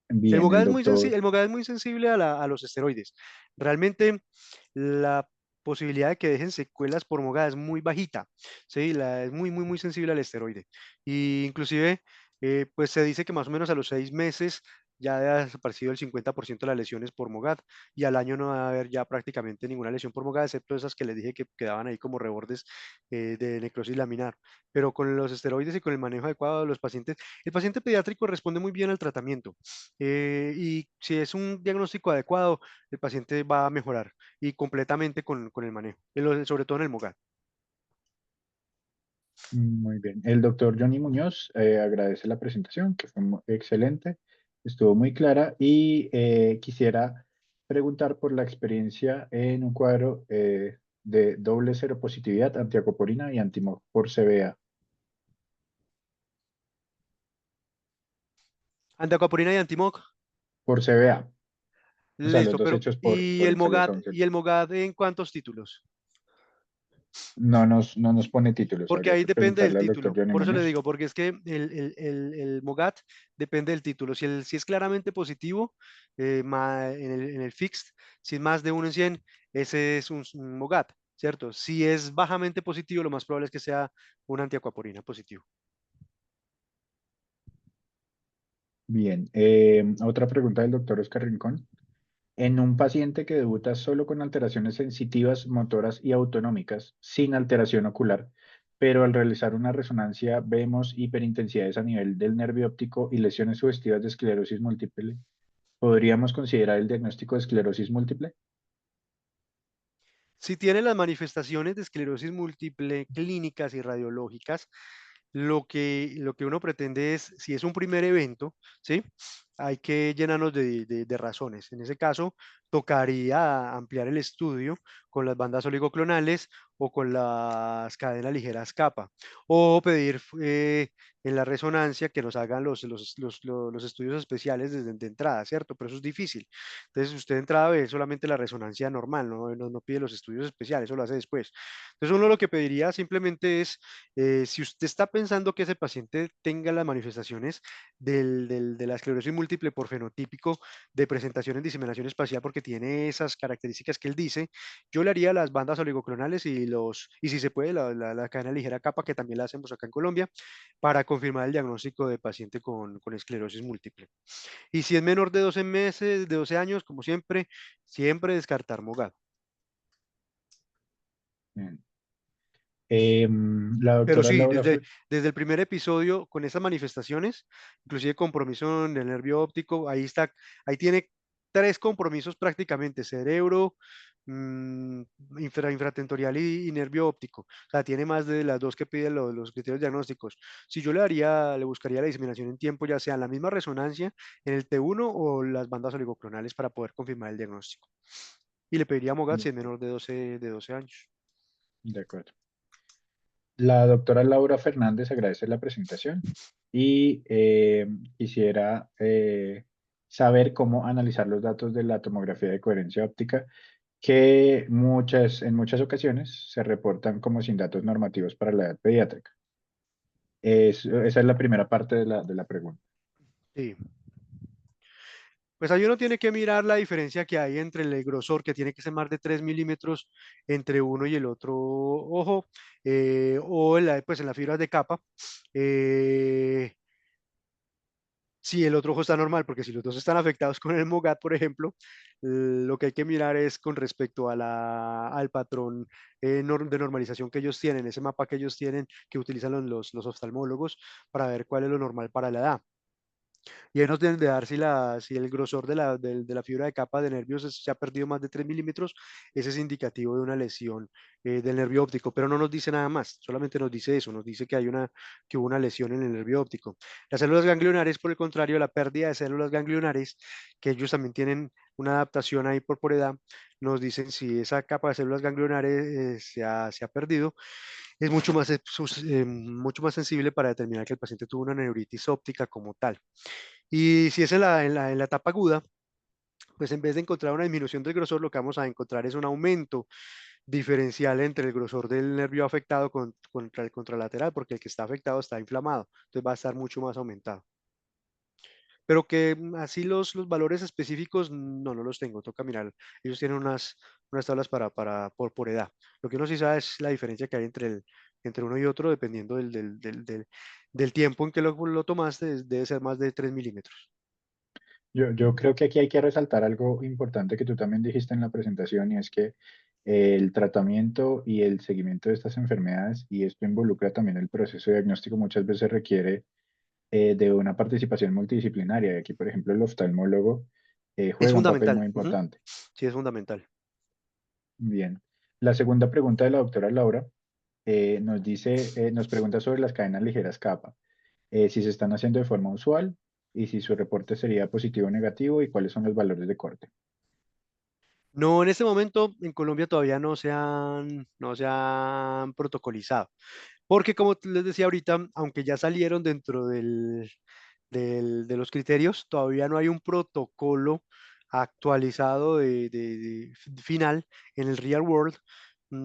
Bien, el doctor. El MOGAD es muy sensible a los esteroides. Realmente la posibilidad de que dejen secuelas por MOGAD es muy bajita. ¿Sí? Es muy, muy, muy sensible al esteroide. Y inclusive, pues se dice que más o menos a los 6 meses ya ha desaparecido el 50% de las lesiones por MOGAD y al año no va a haber ya prácticamente ninguna lesión por MOGAD, excepto esas que les dije que quedaban ahí como rebordes de necrosis laminar. Pero con los esteroides y con el manejo adecuado de los pacientes, el paciente pediátrico responde muy bien al tratamiento y si es un diagnóstico adecuado, el paciente va a mejorar y completamente con el manejo, sobre todo en el MOGAD. Muy bien. El doctor Johnny Muñoz agradece la presentación, que fue excelente, estuvo muy clara y quisiera preguntar por la experiencia en un cuadro de doble seropositividad, antiacoporina y antimog por CBA. Antiacuapurina y Antimoc, Por CBA, o sea, los listo, dos pero hechos ¿y por el MOGAD, Interleukin 11. y el MOGAD en cuántos títulos? No nos pone títulos, Porque habría ahí que depende del preguntarle al doctor título. Johnny Por eso le Muñoz. digo, porque es que el MOGAD depende del título. Si es claramente positivo en el fixed, si es más de 1 en 100, ese es un MOGAD, ¿cierto? Si es bajamente positivo, lo más probable es que sea un antiacuaporina positivo. Bien, otra pregunta del doctor Oscar Rincón. En un paciente que debuta solo con alteraciones sensitivas, motoras y autonómicas, sin alteración ocular, pero al realizar una resonancia vemos hiperintensidades a nivel del nervio óptico y lesiones sugestivas de esclerosis múltiple, ¿podríamos considerar el diagnóstico de esclerosis múltiple? Si tiene las manifestaciones de esclerosis múltiple clínicas y radiológicas, lo que uno pretende es, si es un primer evento, ¿sí? Hay que llenarnos de razones. En ese caso, tocaría ampliar el estudio con las bandas oligoclonales o con las cadenas ligeras capa, o pedir en la resonancia que nos hagan los estudios especiales desde de entrada, ¿cierto? Pero eso es difícil. Entonces, usted de entrada ve solamente la resonancia normal, no pide los estudios especiales, eso lo hace después. Entonces, uno lo que pediría simplemente es si usted está pensando que ese paciente tenga las manifestaciones de la esclerosis múltiple por fenotípico de presentación en diseminación espacial porque tiene esas características que él dice, yo le haría las bandas oligoclonales y si se puede, la cadena ligera capa que también la hacemos acá en Colombia para confirmar el diagnóstico de paciente con esclerosis múltiple. Y si es menor de 12 meses, de 12 años, como siempre, siempre descartar mogado. Bien. La Pero doctora sí, Laura, desde el primer episodio, con esas manifestaciones, inclusive compromiso en el nervio óptico, ahí tiene 3 compromisos prácticamente, cerebro, mm, infratentorial y nervio óptico. O sea, tiene más de las dos que piden los criterios diagnósticos. Si yo le buscaría la diseminación en tiempo, ya sea en la misma resonancia, en el T1 o las bandas oligoclonales para poder confirmar el diagnóstico. Y le pediría a Mogat si es menor de 12 años. de acuerdo. La doctora Laura Fernández agradece la presentación y quisiera saber cómo analizar los datos de la tomografía de coherencia óptica que en muchas ocasiones se reportan como sin datos normativos para la edad pediátrica. Esa es la primera parte de la pregunta. Sí. Pues ahí uno tiene que mirar la diferencia que hay entre el grosor, que tiene que ser más de 3 milímetros entre uno y el otro ojo, o pues en las fibras de capa. eh, si el otro ojo está normal, porque si los dos están afectados con el MOGAD, por ejemplo, lo que hay que mirar es con respecto a al patrón de normalización que ellos tienen, ese mapa que ellos tienen, que utilizan los oftalmólogos para ver cuál es lo normal para la edad. Y ahí nos deben de dar si el grosor de la fibra de capa de nervios se ha perdido más de 3 milímetros, ese es indicativo de una lesión del nervio óptico, pero no nos dice nada más, solamente nos dice eso, nos dice que hubo una lesión en el nervio óptico. Las células ganglionares, por el contrario, la pérdida de células ganglionares, que ellos también tienen una adaptación ahí por edad, nos dicen si esa capa de células ganglionares se ha perdido, es mucho más sensible para determinar que el paciente tuvo una neuritis óptica como tal. Y si es en la etapa aguda, pues en vez de encontrar una disminución del grosor, lo que vamos a encontrar es un aumento diferencial entre el grosor del nervio afectado contra el contralateral, porque el que está afectado está inflamado, entonces va a estar mucho más aumentado. Pero que así los valores específicos no los tengo, toca mirar. Ellos tienen unas tablas por edad. Lo que uno sí sabe es la diferencia que hay entre uno y otro, dependiendo del tiempo en que lo tomaste, debe ser más de 3 milímetros. Yo creo que aquí hay que resaltar algo importante que tú también dijiste en la presentación y es que el tratamiento y el seguimiento de estas enfermedades, y esto involucra también el proceso de diagnóstico, muchas veces requiere de una participación multidisciplinaria. Y aquí, por ejemplo, el oftalmólogo Es juega un papel fundamental. muy Ujú. importante. Sí, es fundamental. Bien. La segunda pregunta de la doctora Laura nos dice, nos pregunta sobre las cadenas ligeras capa, si se están haciendo de forma usual y si su reporte sería positivo o negativo y cuáles son los valores de corte. No, en este momento en Colombia todavía no se han protocolizado. Porque como les decía ahorita, aunque ya salieron dentro de los criterios, todavía no hay un protocolo actualizado final en el real world,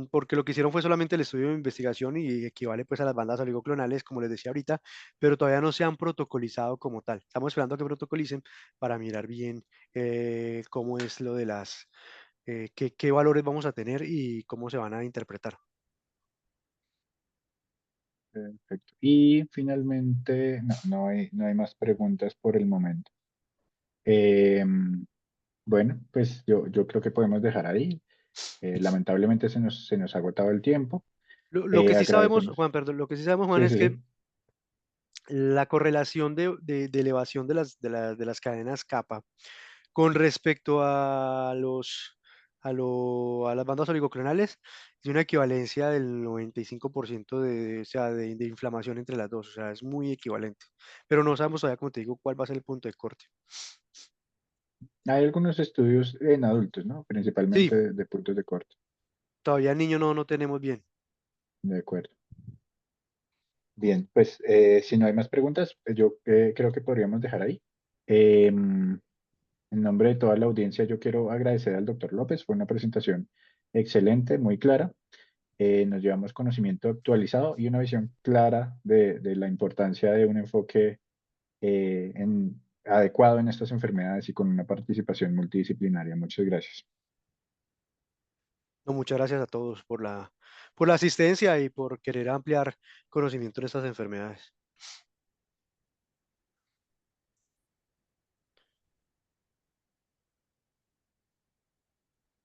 porque lo que hicieron fue solamente el estudio de investigación y equivale pues a las bandas oligoclonales, como les decía ahorita, pero todavía no se han protocolizado como tal. Estamos esperando a que protocolicen para mirar bien cómo es lo de qué valores vamos a tener y cómo se van a interpretar. Perfecto. Y finalmente, no hay más preguntas por el momento. Eh, bueno, pues yo creo que podemos dejar ahí. Lamentablemente se nos ha agotado el tiempo. Lo que sí sabemos, Agradecemos. Juan, perdón, lo que sí sabemos, Juan, Sí, es sí, que sí. la correlación de elevación de las cadenas kappa con respecto a las bandas oligoclonales es una equivalencia del 95% o sea, de inflamación entre las dos, o sea, es muy equivalente. Pero no sabemos todavía, como te digo, cuál va a ser el punto de corte. Hay algunos estudios en adultos, ¿no? Sí, Principalmente de puntos de corte. todavía el niño no tenemos bien. De acuerdo. Bien, pues si no hay más preguntas, pues, yo creo que podríamos dejar ahí. En nombre de toda la audiencia, yo quiero agradecer al doctor López. Fue una presentación excelente, muy clara. Nos llevamos conocimiento actualizado y una visión clara de la importancia de un enfoque adecuado en estas enfermedades y con una participación multidisciplinaria. Muchas gracias. No, muchas gracias a todos por la asistencia y por querer ampliar conocimiento de estas enfermedades.